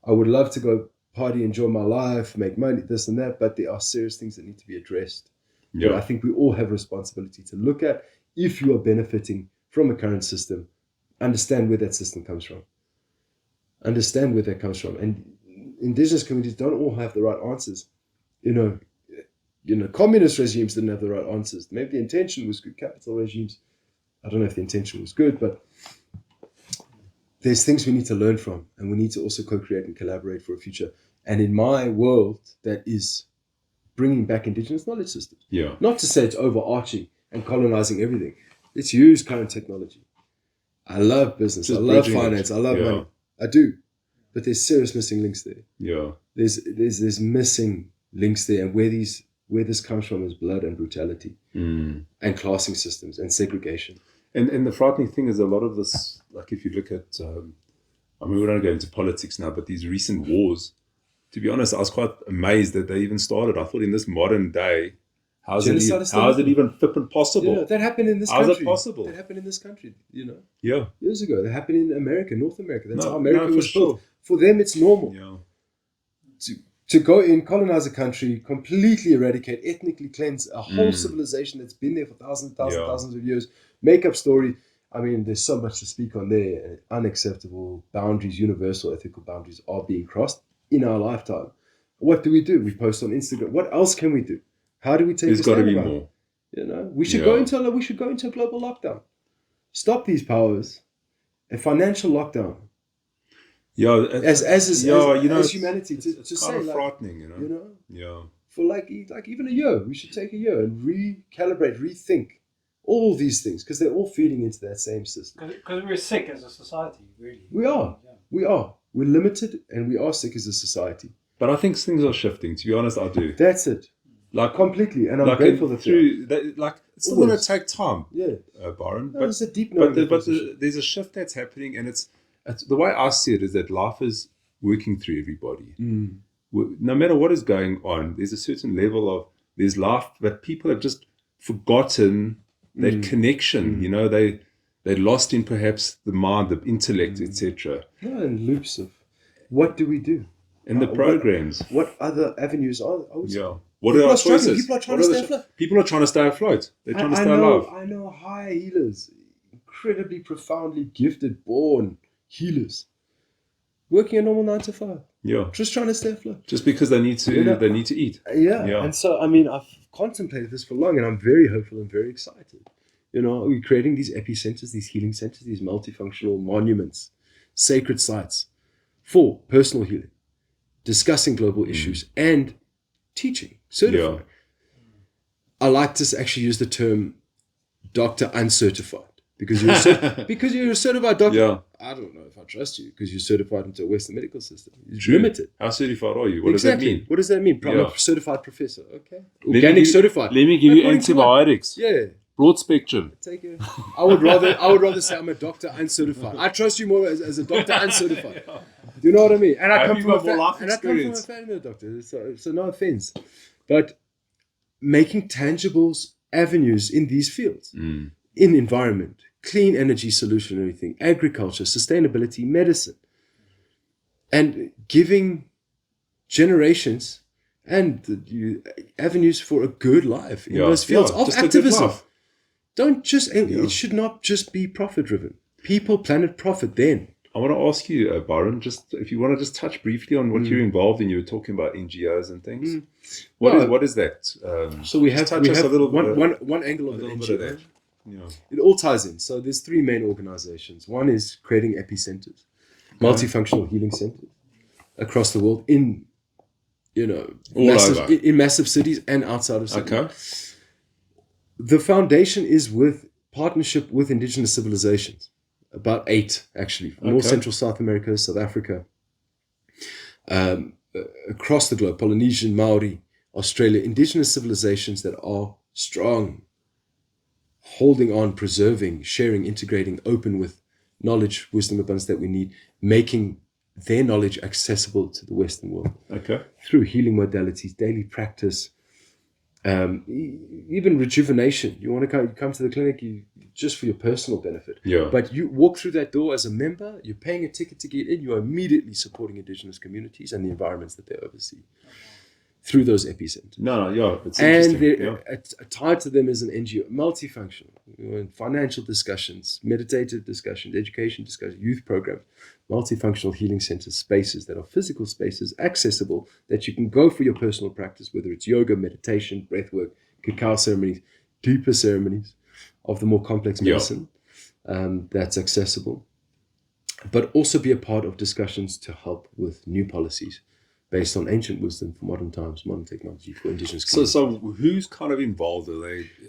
I would love to go party, enjoy my life, make money, this and that, but there are serious things that need to be addressed. Yeah. But I think we all have a responsibility to look at, if you are benefiting from a current system, understand where that system comes from. Understand where that comes from. And indigenous communities don't all have the right answers. You know, communist regimes didn't have the right answers. Maybe the intention was good. Capital regimes, I don't know if the intention was good, but there's things we need to learn from, and we need to also co-create and collaborate for a future. And in my world, that is bringing back indigenous knowledge systems. Yeah. Not to say it's overarching and colonizing everything. Let's use current technology. I love business. I love finance. I love money. I do. But there's serious missing links there. Yeah. There's missing links there, and where this comes from is blood and brutality and classing systems and segregation. And the frightening thing is a lot of this, like if you look at, we don't go into politics now, but these recent wars, to be honest, I was quite amazed that they even started. I thought in this modern day, how is it even flippant possible? You know, that happened in this country. How is it possible? That happened in this country, you know. Yeah. Years ago. That happened in America, North America. That's how America was built. For them, it's normal. Yeah. To go in, colonize a country, completely eradicate, ethnically cleanse a whole civilization that's been there for thousands of years, make up story. I mean, there's so much to speak on there. Unacceptable boundaries, universal ethical boundaries are being crossed in our lifetime. What do? We post on Instagram. What else can we do? How do we take? There's got to be more. You know, we should go into a global lockdown. Stop these powers. A financial lockdown. Yeah, as humanity to it's say, kind of like, frightening, you know. You know. Yeah. For like even a year, we should take a year and recalibrate, rethink all these things, because they're all feeding into that same system. Because we're sick as a society, really. We are. Yeah. We are. We're limited, and we are sick as a society. But I think things are shifting. To be honest, I do. That's it. Like completely, and I'm grateful that it's still going to take time. Yeah, Byron. No, it's a deep there's a shift that's happening, and it's the way I see it is that life is working through everybody. No matter what is going on, there's a certain level of there's life, but people have just forgotten that connection. You know, they're lost in perhaps the mind, the intellect, etc. No, in loops of what do we do? And the programs. What other avenues are? Yeah. What are our choices? People are trying to stay afloat. People are trying to stay afloat. They're trying to stay alive. I know high healers, incredibly profoundly gifted, born healers, working a normal 9 to 5. Yeah. Just trying to stay afloat. Just because they need to, they need to eat. Yeah. And so, I mean, I've contemplated this for long, and I'm very hopeful and very excited. You know, we're creating these epicenters, these healing centers, these multifunctional monuments, sacred sites for personal healing, discussing global issues, and teaching, certifying. I like to actually use the term doctor uncertified because you're a certified doctor. Yeah. I don't know if I trust you because you're certified into a Western medical system. It's limited. How certified are you? What does that mean? What does that mean? I'm a certified professor. Okay. Organic certified. Let me give you antibiotics. Yeah. Broad spectrum. I would rather say I'm a doctor uncertified. I trust you more as a doctor uncertified. Do you know what I mean? And I come from a family of doctors, so no offense. But making tangible avenues in these fields, in environment, clean energy solution, everything, agriculture, sustainability, medicine, and giving generations and avenues for a good life in those fields of activism. It should not just be profit driven. People, planet, profit. Then I want to ask you, Byron, just if you want to just touch briefly on what you're involved in. You were talking about NGOs and things. What is that? So we have one angle of the NGO. Yeah. It all ties in. So there's 3 main organizations. One is creating epicenters, multifunctional healing centers across the world in massive cities and outside of cities. Okay. The foundation is with partnership with indigenous civilizations, about 8 actually, North Central South America, South Africa, across the globe, Polynesian, Maori, Australia, indigenous civilizations that are strong, holding on, preserving, sharing, integrating, open with knowledge, wisdom, abundance that we need, making their knowledge accessible to the Western world. Okay. Through healing modalities, daily practice, even rejuvenation. You want to come to the clinic just for your personal benefit. Yeah. But you walk through that door as a member, you're paying a ticket to get in, you are immediately supporting indigenous communities and the environments that they oversee through those epicenters. It's interesting. And tied to them is an NGO, multifunctional, financial discussions, meditative discussions, education discussions, youth programs, multifunctional healing centers, spaces that are physical spaces, accessible, that you can go for your personal practice, whether it's yoga, meditation, breathwork, cacao ceremonies, deeper ceremonies of the more complex medicine that's accessible, but also be a part of discussions to help with new policies based on ancient wisdom for modern times, modern technology for indigenous communities. So who's kind of involved?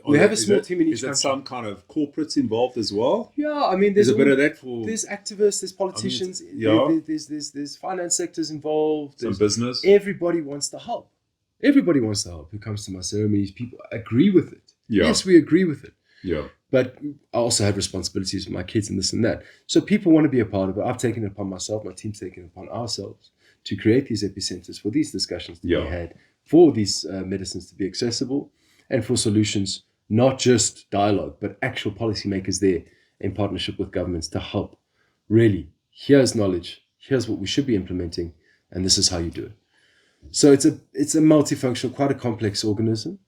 We have a small team in each country. Is there some kind of corporates involved as well? Yeah, I mean, there's a bit of that for... There's activists, there's politicians, there's finance sectors involved. Some business. Everybody wants to help. Everybody wants to help. Who comes to my ceremonies, people agree with it. Yeah. Yes, we agree with it. Yeah. But I also have responsibilities with my kids and this and that. So people want to be a part of it. I've taken it upon myself, my team's taken it upon ourselves to create these epicenters for these discussions to be had, for these medicines to be accessible, and for solutions, not just dialogue, but actual policymakers there in partnership with governments to help. Really, here's knowledge, here's what we should be implementing, and this is how you do it. So it's a multifunctional, quite a complex organism,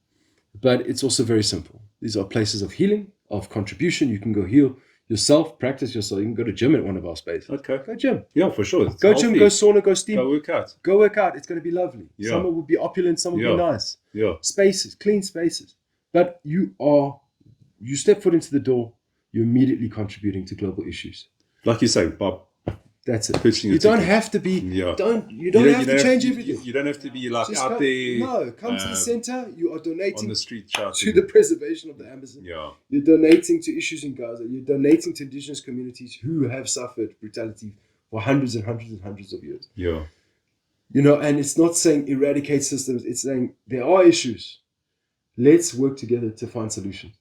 but it's also very simple. These are places of healing, of contribution. You can go heal yourself, practice yourself. You can go to gym at one of our spaces. Okay. Go gym. Yeah, for sure. Go gym, go sauna, go steam. Go work out. Go work out. It's going to be lovely. Yeah. Some will be opulent, some will be nice. Yeah. Spaces, clean spaces. But you step foot into the door, you're immediately contributing to global issues. Like you say, Bob. That's it. You don't have to be. You don't have to change everything. You don't have to be like just out there. No, come to the center. You are donating on the street shouting to the preservation of the Amazon. Yeah. You're donating to issues in Gaza. You're donating to indigenous communities who have suffered brutality for hundreds and hundreds and hundreds of years. Yeah. And it's not saying eradicate systems. It's saying there are issues. Let's work together to find solutions.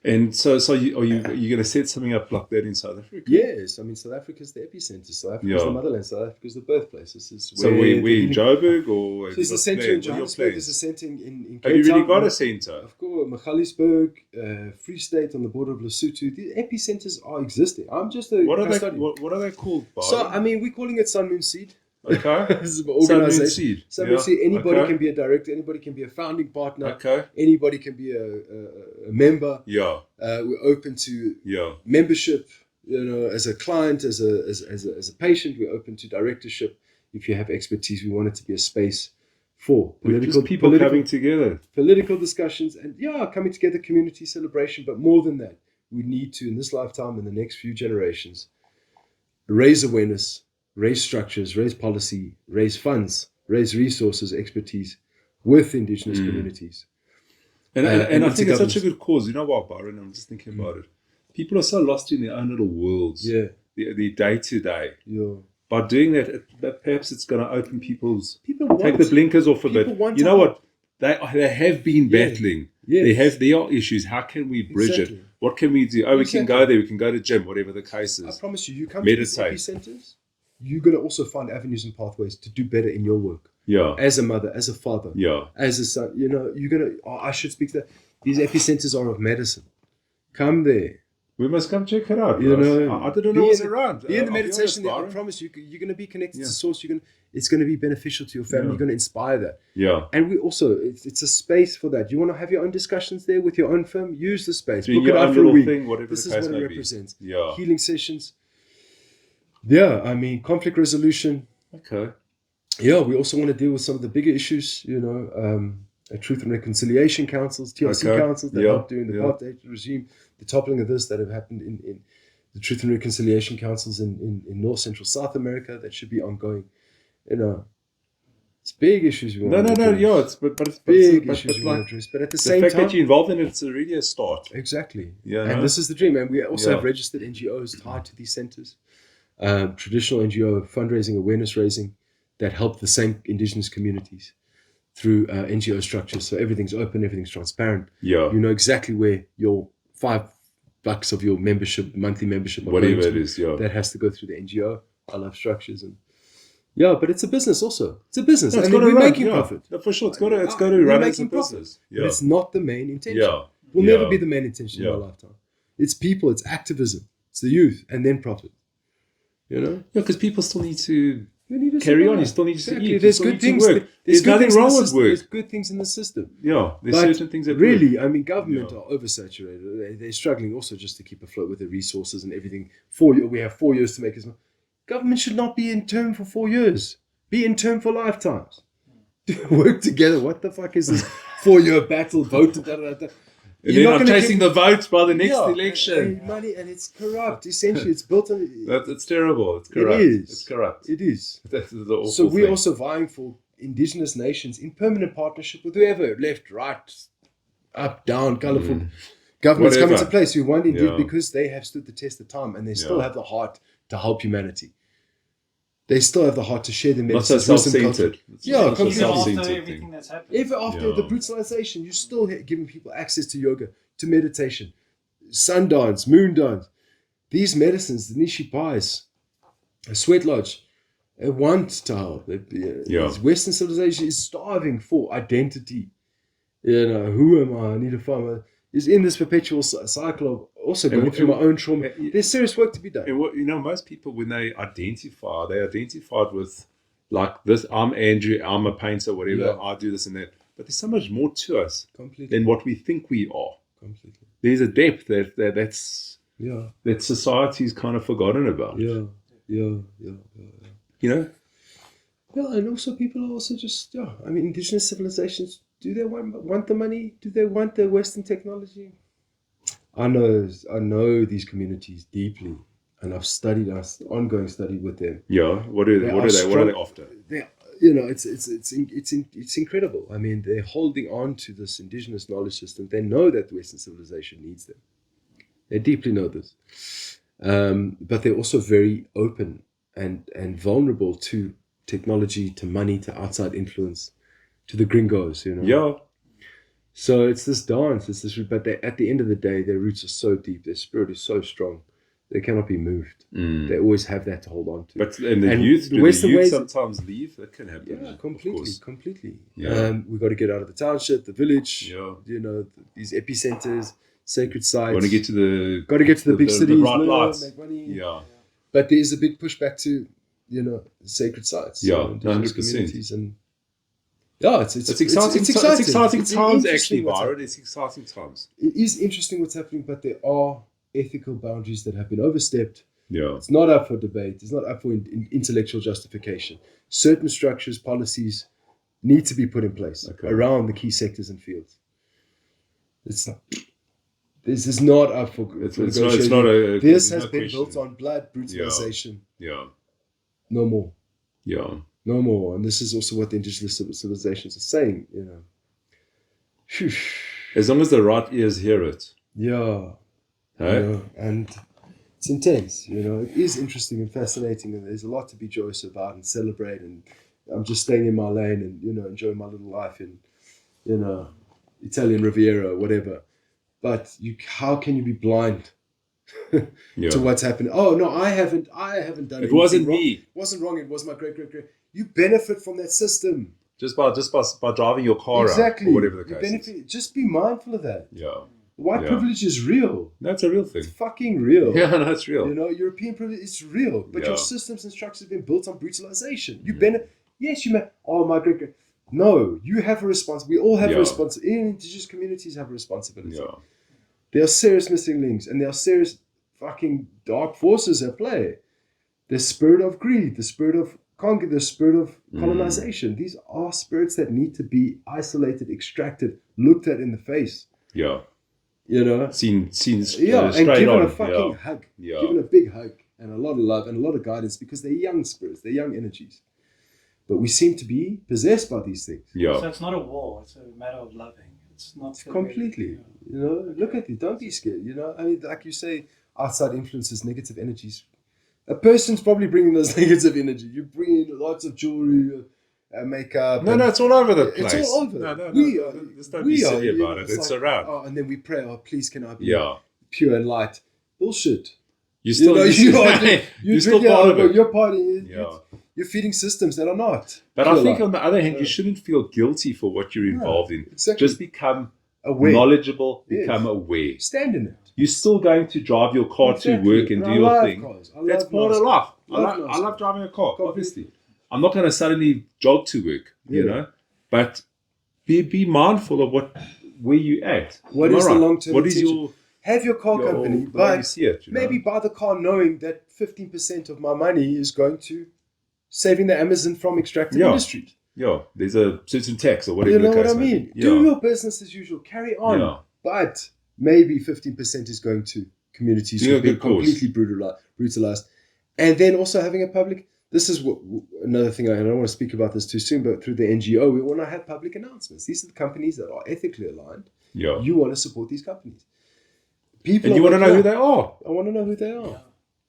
And so are you going to set something up like that in South Africa? Yes, I mean South Africa is the epicenter. South Africa is the motherland. South Africa is the birthplace. This is so we're in Joburg or? So there's a centre in Johannesburg. There's a centre in Cape Town. Have you really got a centre? Of course, Magaliesburg, Free State on the border of Lesotho. The epicenters are existing. I'm just a What are they called? Byron? So I mean, we're calling it Sun Moon Seed. Okay. This is an Sun, moon, organization. seed. Sun, moon, seed. Anybody Okay. can be a director. Anybody can be a founding partner. Okay. Anybody can be a member. Yeah. We're open to Yeah. membership. As a client, as a patient, we're open to directorship. If you have expertise, we want it to be a space for Just people coming together. Political discussions, and coming together, community celebration. But more than that, we need to, in this lifetime, in the next few generations, raise awareness, raise structures, raise policy, raise funds, raise resources, expertise with Indigenous communities. And I think it's such a good cause. You know what, Byron? I'm just thinking about it. People are so lost in their own little worlds. Yeah. The day-to-day. Yeah. By doing that, perhaps it's going to open people's... People take the blinkers off a bit. You know what? They have been battling. Yes. There are issues. How can we bridge it? What can we do? We can go there. We can go to gym, whatever the case is. I promise you come meditate. to these Epicentres, you're going to also find avenues and pathways to do better in your work. Yeah. As a mother, as a father, as a son. You're going to... I should speak that. These Epicentres are of medicine. Come there. We must come check it out. I didn't know it was around. Be in the meditation there. I promise you, you're going to be connected to source. It's going to be beneficial to your family. You're going to inspire that. Yeah. And we also, it's a space for that. You want to have your own discussions there with your own firm? Use the space. Book it out for a week. This is what it represents. Yeah. Healing sessions. Yeah, I mean, conflict resolution. Okay. Yeah, we also want to deal with some of the bigger issues, Truth and Reconciliation Councils, TRC councils that help during the apartheid regime, the toppling of this that have happened in the Truth and Reconciliation Councils in North Central South America that should be ongoing. It's big issues we want to address. It's big issues we want to address. But at the same time, the fact that you're involved in it's really a start. Exactly. Yeah. And this is the dream. And we also have registered NGOs tied to these centers, traditional NGO fundraising, awareness raising that help the same Indigenous communities through NGO structures. So everything's open, everything's transparent. Yeah. You know exactly where your $5 of your membership, monthly membership, whatever it is, that has to go through the NGO. I love structures and but it's a business also. It's a business. No, and we're making profit. No, for sure. It's got to run as a business. But it's not the main intention. Yeah. Will never be the main intention in our lifetime. It's people, it's activism, it's the youth, and then profit. Yeah, because people still need to carry on. You still need to eat. There's good things. There's nothing wrong with work. There's good things in the system. Yeah, there's certain things that really, I mean, government are oversaturated. They're struggling also just to keep afloat with the resources and everything. We have 4 years to make as much. Government should not be in term for 4 years. Be in term for lifetimes. Work together. What the fuck is this 4-year battle? Vote. You're not chasing the votes by the next election. And money, and it's corrupt. Essentially, it's built on. It's terrible. It's corrupt. It is. It's corrupt. It is. That's the awful so we're thing. also vying for Indigenous nations in permanent partnership with whoever, left, right, up, down, colourful governments come into place. We want indeed because they have stood the test of time and they still have the heart to help humanity. They still have the heart to share the medicine. Not so self-centered. Completely. After everything that's happened. Even after the brutalization, you're still giving people access to yoga, to meditation, sun dance, moon dance. These medicines, the Nishi Pies, a sweat lodge, a want to help. Western civilization is starving for identity. Who am I? I need to find my... Is in this perpetual cycle of also going through my own trauma. There's serious work to be done. And most people, when they identified with like this, I'm Andrew, I'm a painter, whatever, I do this and that. But there's so much more to us than what we think we are. Completely. There's a depth that society's kind of forgotten about. Yeah. Yeah, and also people are also just, I mean, Indigenous civilizations, do they want the money? Do they want the Western technology? I know these communities deeply, and I've studied ongoing study with them. Yeah, what are they after? It's incredible. I mean, they're holding on to this Indigenous knowledge system. They know that the Western civilization needs them. They deeply know this, but they're also very open and vulnerable to technology, to money, to outside influence, to the gringos, Yeah. So it's this dance, but at the end of the day, their roots are so deep, their spirit is so strong, they cannot be moved. They always have that to hold on to. But the youth sometimes leave? That can happen. Yeah, completely. Yeah. We've got to get out of the township, the village, these epicentres, sacred sites. Want to get to the... Got to get to the big cities, bright lights. make money. Yeah. But there is a big pushback to... sacred sites. Yeah, Indigenous 100%. communities, and it's exciting. It's It's exciting It's times, interesting actually, what's Byron. happening. It's exciting times. It is interesting what's happening, but there are ethical boundaries that have been overstepped. Yeah. It's not up for debate. It's not up for intellectual justification. Certain structures, policies need to be put in place around the key sectors and fields. This is not up for negotiation. It's not a. This has no been question. built on blood, brutalization. Yeah. No more. Yeah. No more. And this is also what the indigenous civilizations are saying, Phew. As long as the right ears hear it. Yeah. Hey? And it's intense, It is interesting and fascinating, and there's a lot to be joyous about and celebrate. And I'm just staying in my lane and, enjoying my little life in, Italian Riviera or whatever. But how can you be blind to what's happening? Oh no, I haven't done it. It wasn't wrong. me. It wasn't wrong. It was my great. You benefit from that system. Just by driving your car Exactly. out, or whatever the case is. Just be mindful of that. Yeah. White privilege is real. That's a real thing. It's fucking real. Yeah, no, it's real. European privilege is real. But your systems and structures have been built on brutalization. You Yes, you may. Oh, my great. No, you have a responsibility. We all have a responsibility. Indigenous communities have a responsibility. Yeah. There are serious missing links, and there are serious fucking dark forces at play. The spirit of greed, the spirit of conquer, the spirit of colonization. These are spirits that need to be isolated, extracted, looked at in the face. Yeah. and Seen given straight on. a fucking hug. Yeah. Given a big hug and a lot of love and a lot of guidance, because they're young spirits, they're young energies. But we seem to be possessed by these things. Yeah. So it's not a war, it's a matter of loving. It's not completely. Look at it. Don't be scared. I mean, like you say, outside influences, negative energies. A person's probably bringing those negative energy. You bring in lots of jewelry, makeup. No, it's all over the place. It's all over. No. Just don't be silly about it. It's around. Oh, and then we pray. Oh, please, can I be pure and light? Bullshit. You're still part of it. You're partying. You're feeding systems that are not. But I think on the other hand, you shouldn't feel guilty for what you're involved in. Exactly. Just become aware. Knowledgeable, become aware. Stand in it. You're still going to drive your car to work and do your thing. That's part of life. I love driving a car, obviously. I'm not going to suddenly jog to work, But be mindful of where you at. What is the long-term What is your... Have your car company, but maybe buy the car knowing that 15% of my money is going to saving the Amazon from extractive industries. Yeah, there's a certain tax or whatever. You know what I mean? Do your business as usual. Carry on. But maybe 15% is going to communities who have been completely brutalized. And then also having a public... This is another thing, I don't want to speak about this too soon, but through the NGO, we want to have public announcements. These are the companies that are ethically aligned. Yeah. You want to support these companies. And you want to know who they are. I want to know who they are.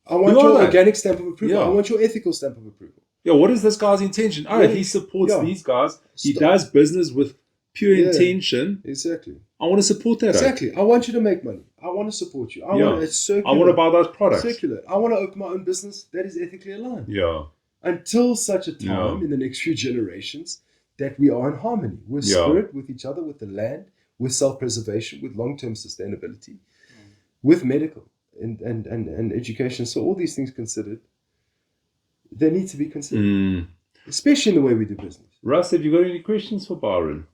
I want your organic stamp of approval. I want your ethical stamp of approval. Yeah, what is this guy's intention? Oh, he supports these guys. He does business with pure intention. Exactly. I want to support that. Exactly. I want you to make money. I want to support you. I want to circulate. I want to buy those products. Circulate. I want to open my own business that is ethically aligned. Yeah. Until such a time in the next few generations that we are in harmony with spirit, with each other, with the land, with self-preservation, with long-term sustainability, with medical and education. So all these things considered, they need to be considered, especially in the way we do business. Russ, have you got any questions for Byron?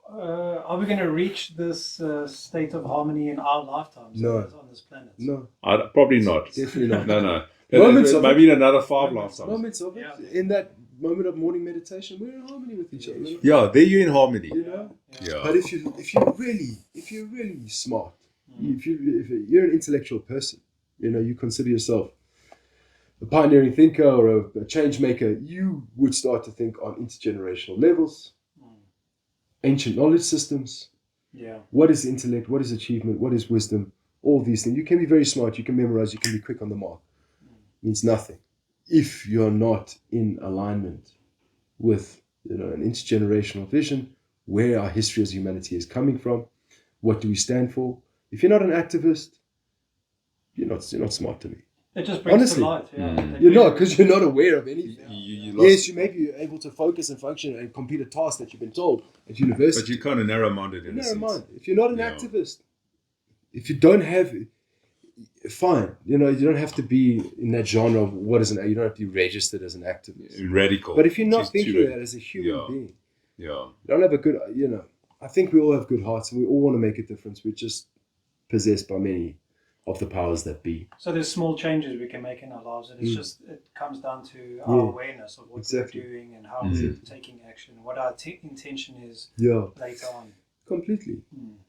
Are we going to reach this state of harmony in our lifetimes on this planet? No. Probably not. Definitely not. No. Maybe in another 5 lifetimes. Moments of it. In that moment of morning meditation, we're in harmony with each other. Yeah, there you're in harmony. Yeah. But if you're really smart, if you're an intellectual person, you consider yourself a pioneering thinker or a change maker, you would start to think on intergenerational levels, ancient knowledge systems. Yeah. What is intellect? What is achievement? What is wisdom? All these things. You can be very smart. You can memorize. You can be quick on the mark. Means nothing if you're not in alignment with an intergenerational vision, where our history as humanity is coming from, what do we stand for. If you're not an activist, you're not smart to me. It just brings to light. You're not, because you're not aware of anything. Yes, you may be able to focus and function and complete a task that you've been told at university. But you're kind of narrow-minded in a sense. If you're not an activist, if you don't have... fine. You know, you don't have to be in that genre of you don't have to be registered as an activist. Radical. But if you're not thinking of that as a human being, you don't have a good, I think we all have good hearts and we all want to make a difference. We're just possessed by many of the powers that be. So there's small changes we can make in our lives, and it's it comes down to our awareness of what we're doing and how we're taking action, what our intention is later on. Completely,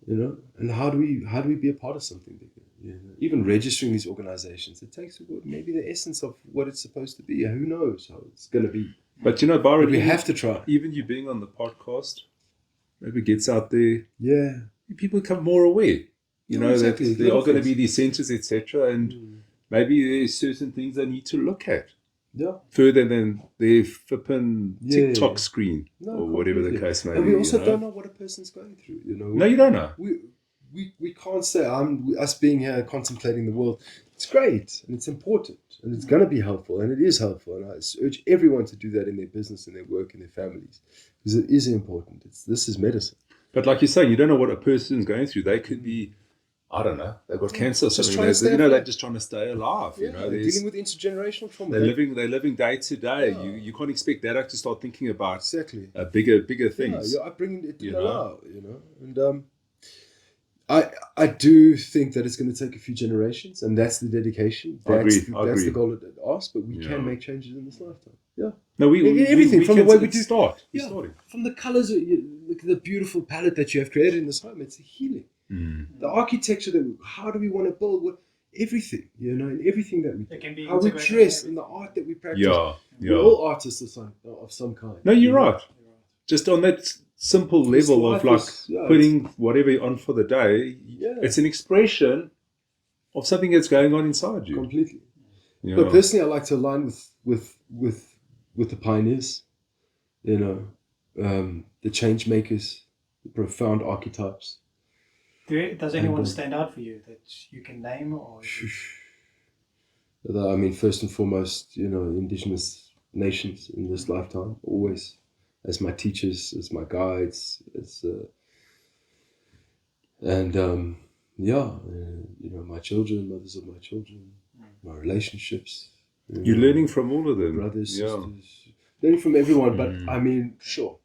and how do we be a part of something bigger? Even registering these organizations, it takes maybe the essence of what it's supposed to be. Who knows how it's going to be? But Byron, we have to try. Even you being on the podcast, maybe gets out there. Yeah, people become more aware. Exactly. That there are going to be these centres, etc., and maybe there's certain things they need to look at. Yeah. Further than their flipping TikTok screen or whatever the case may be. And we also don't know what a person's going through. No, you don't know. We can't say us being here contemplating the world. It's great and it's important and it's going to be helpful and it is helpful. And I urge everyone to do that in their business and their work and their families because it is important. This is medicine. But like you're saying, you don't know what a person's going through. They could be, I don't know, they've got cancer or something. They're just trying to stay alive. They're dealing with intergenerational trauma. They're living day to day. You can't expect that to start thinking about bigger things. You're upbringing it to allow, And I do think that it's going to take a few generations, and that's the dedication. That's the goal it asks, but we can make changes in this lifetime. Yeah. No, everything from the way we do start. Yeah, from the colours, look at the beautiful palette that you have created in this home. It's a healing. The architecture how do we want to build? Everything, and everything that we do. How we dress and the art that we practice. We're all artists of some kind. No, you're right. Just on that simple level of putting whatever on for the day, it's an expression of something that's going on inside you. Completely. But personally, I like to align with the pioneers, the change makers, the profound archetypes. Does anyone stand out for you that you can name? I mean, first and foremost, Indigenous nations in this lifetime, always as my teachers, as my guides, my children, mothers of my children, my relationships. You're learning from all of them. Brothers, sisters, learning from everyone, but I mean, sure.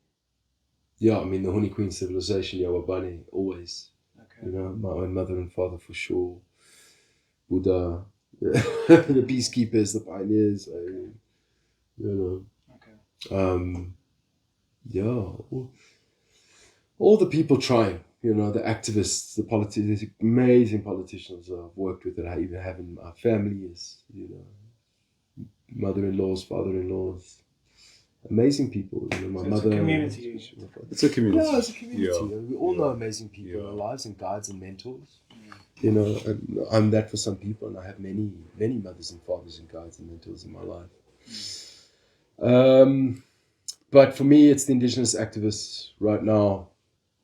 Yeah, I mean, the Huni-Kuin civilization, Yawabani, always. Okay. My own mother and father for sure. Buddha, the peacekeepers, the pioneers, all the people trying, the activists, the politicians, amazing politicians I've worked with that I even have in my family is, mother-in-laws, father-in-laws, amazing people. My mother. It's a community. It's a community. Yeah, it's a community. Yeah. We all know amazing people in our lives and guides and mentors. And I'm that for some people, and I have many, many mothers and fathers and guides and mentors in my life. But for me, it's the Indigenous activists right now,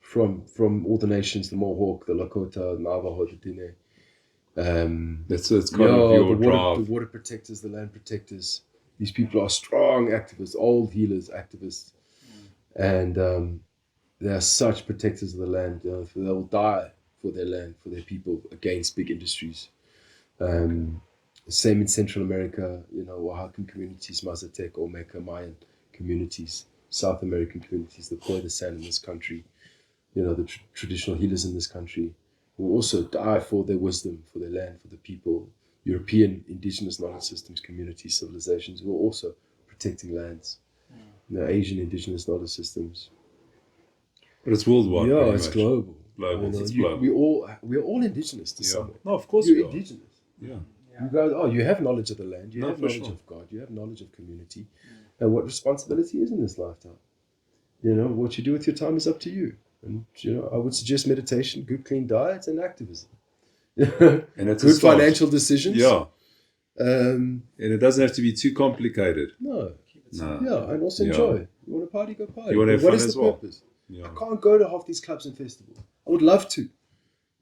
from all the nations, the Mohawk, the Lakota, the Navajo, the Dine. That's kind of your drive. The water protectors, the land protectors. These people are strong activists, old healers, activists, and they are such protectors of the land. They will die for their land, for their people, against big industries. Same in Central America, Oaxacan communities, Mazatec, Olmeca, Mayan communities, South American communities, the Koi, the San in this country, the traditional healers in this country, who also die for their wisdom, for their land, for the people. European indigenous knowledge systems, communities, civilizations who are also protecting lands. Asian indigenous knowledge systems. But it's worldwide. Yeah, it's global. It's global. We are all indigenous to somewhere. No, of course you're indigenous. Yeah. You guys, you have knowledge of the land. You have knowledge of God. You have knowledge of community. And what responsibility is in this lifetime? What you do with your time is up to you. And I would suggest meditation, good clean diet, and activism. And it's good financial decisions. Yeah. And it doesn't have to be too complicated. No. Yeah, and also enjoy. You want to party, go party. You want to have fun as well. What is the purpose? Yeah. I can't go to half these clubs and festivals. I would love to.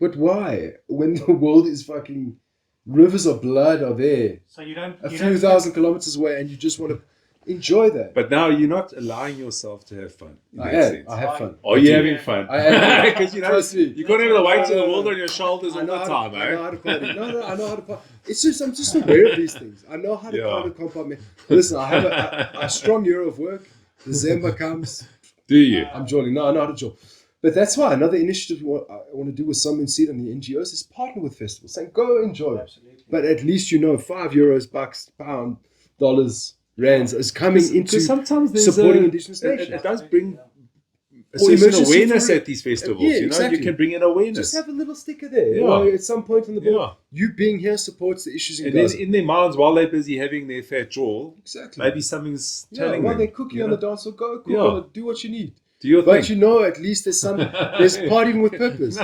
But why? When the world is fucking... Rivers of blood are there. So you don't... A few thousand kilometers away, and you just want to Enjoy that. But now you're not allowing yourself to have fun. I have fun. Are you having fun? I am. Because you can't have the weight of the world on your shoulders all the time, I know how to party. No, I know how to party. It's just I'm just aware of these things. I know how to kind of compartment. Listen, I have a strong year of work. December comes. Do you? I'm joining. No, I know how to join. But that's why another initiative I want to do with Sun Moon Seed and the NGOs is partner with festivals, saying go enjoy. Absolutely. But at least €5, bucks, pound, dollars, rands is coming into sometimes supporting Indigenous nations. It does bring a certain awareness at these festivals. Yeah, you know, exactly. you can bring in awareness. Just have a little sticker there. Yeah. At some point on the board, you being here supports the issues in and Gaza. then in their minds, while they're busy having their fat jaw, Exactly. maybe something's telling them. While they're cooking on the dance floor, go cook on it, do what you need. Do your But thing. at least there's partying with purpose.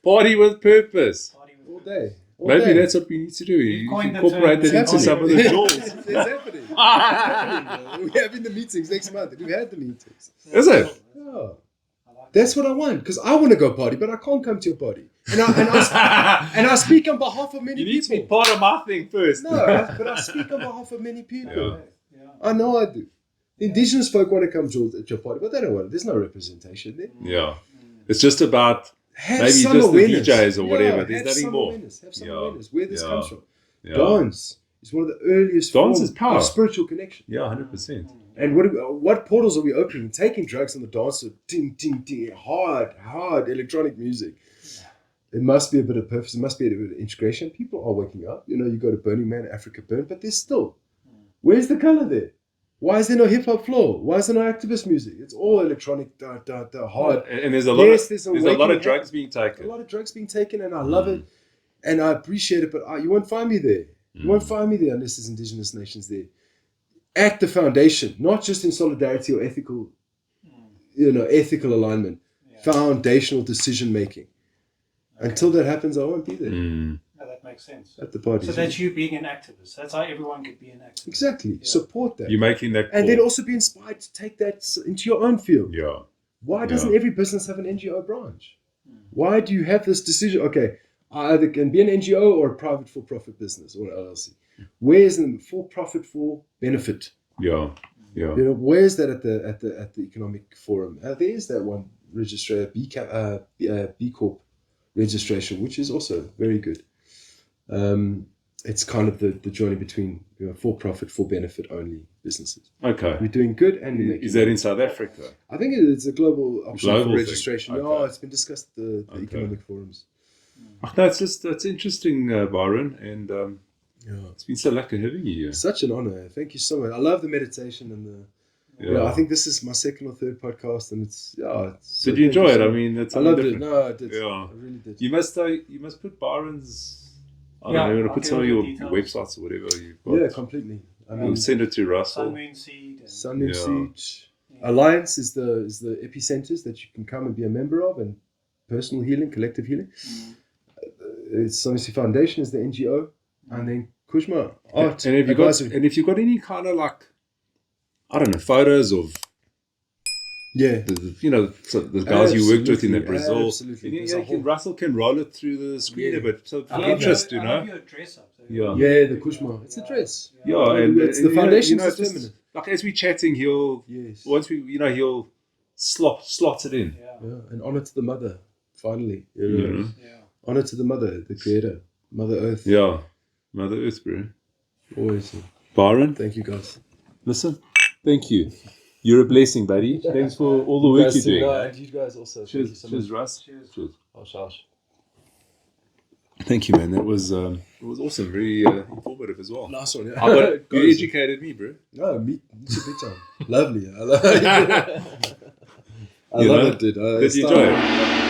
Party with purpose. All day. Maybe that's what we need to do. You incorporate that into some of the jewels. It's happening. We're having the meetings next month. We've had the meetings. Is it? Yeah. That's what I want, because I want to go party, but I can't come to your party. And I speak on behalf of many people. You need to be part of my thing first. No, but I speak on behalf of many people. Yeah. I know I do. The Indigenous folk want to come at your party, but they don't want it. There's no representation there. Yeah. It's just about Have maybe some just awareness. the DJs or whatever. Have There's nothing some more. Awareness. Have some awareness where this comes from. Yeah. Dance is one of the earliest Dance forms is power. of spiritual connection. Yeah, 100%. And what portals are we opening? Taking drugs on the dance floor, ting, ting, ting, hard electronic music. It must be a bit of purpose. It must be a bit of integration. People are waking up. You go to Burning Man, Africa Burn, but there's still. Where's the color there? Why is there no hip hop floor? Why is there no activist music? It's all electronic, hard. And there's a lot of drugs being taken. A lot of drugs being taken, and I love it, and I appreciate it. But you won't find me there. You won't find me there unless there's Indigenous nations there. At the foundation, not just in solidarity or ethical alignment, foundational decision making. Okay. Until that happens, I won't be there. No, that makes sense. At the party. So that's you being an activist. That's how everyone could be an activist. Exactly. Yeah. Support that. You're making that call. And then also be inspired to take that into your own field. Yeah. Why doesn't every business have an NGO branch? Why do you have this decision? Okay, I either can be an NGO or a private for-profit business or an LLC. Where's the for-profit for benefit? Yeah. Where's that at the economic forum? There is that one registrar, B Corp registration, which is also very good. It's kind of the journey between for-profit, for-benefit only businesses. Okay. We're doing good, and we're making is that in South Africa? I think it's a global option for registration. Okay. Yeah, it's been discussed at the economic forums. That's interesting, Byron, and it's been so lucky having you here. Such an honor. Thank you so much. I love the meditation and I think this is my second or third podcast, and it's Did you enjoy it? I mean, I loved it. No, I did. Yeah. I really did. You must put Byron's. I don't know. You want to put some of your websites or whatever you've got. Yeah, completely. I mean, we'll send it to Russell. Sun Moon Seed. Sun Moon Seed. Alliance is the Epicentres that you can come and be a member of, and personal healing, collective healing. It's Sun Moon Seed Foundation is the NGO, and then Kushma Art. And if you've got any kind of photos of the guys you worked with in Brazil. Absolutely. Russell can roll it through the screen a bit. So for interest, I love your dress up. Yeah, the Kushma. It's a dress. Yeah, and it's the foundation is feminine. Like as we're chatting, he'll slot it in. Yeah, and honor to the mother. Finally, honor to the mother, the creator, Mother Earth. Yeah, Mother Earth, bro. Always. Byron, thank you, guys. Listen, thank you. You're a blessing, buddy. Thanks for all the work you're doing. And you guys also. Cheers, Russ. Cheers. Hush. Thank you, man. That was awesome. Very informative as well. Nice one. Yeah. You educated me, bro. No, me too, big time. Lovely. I love it, dude. Did you enjoy it?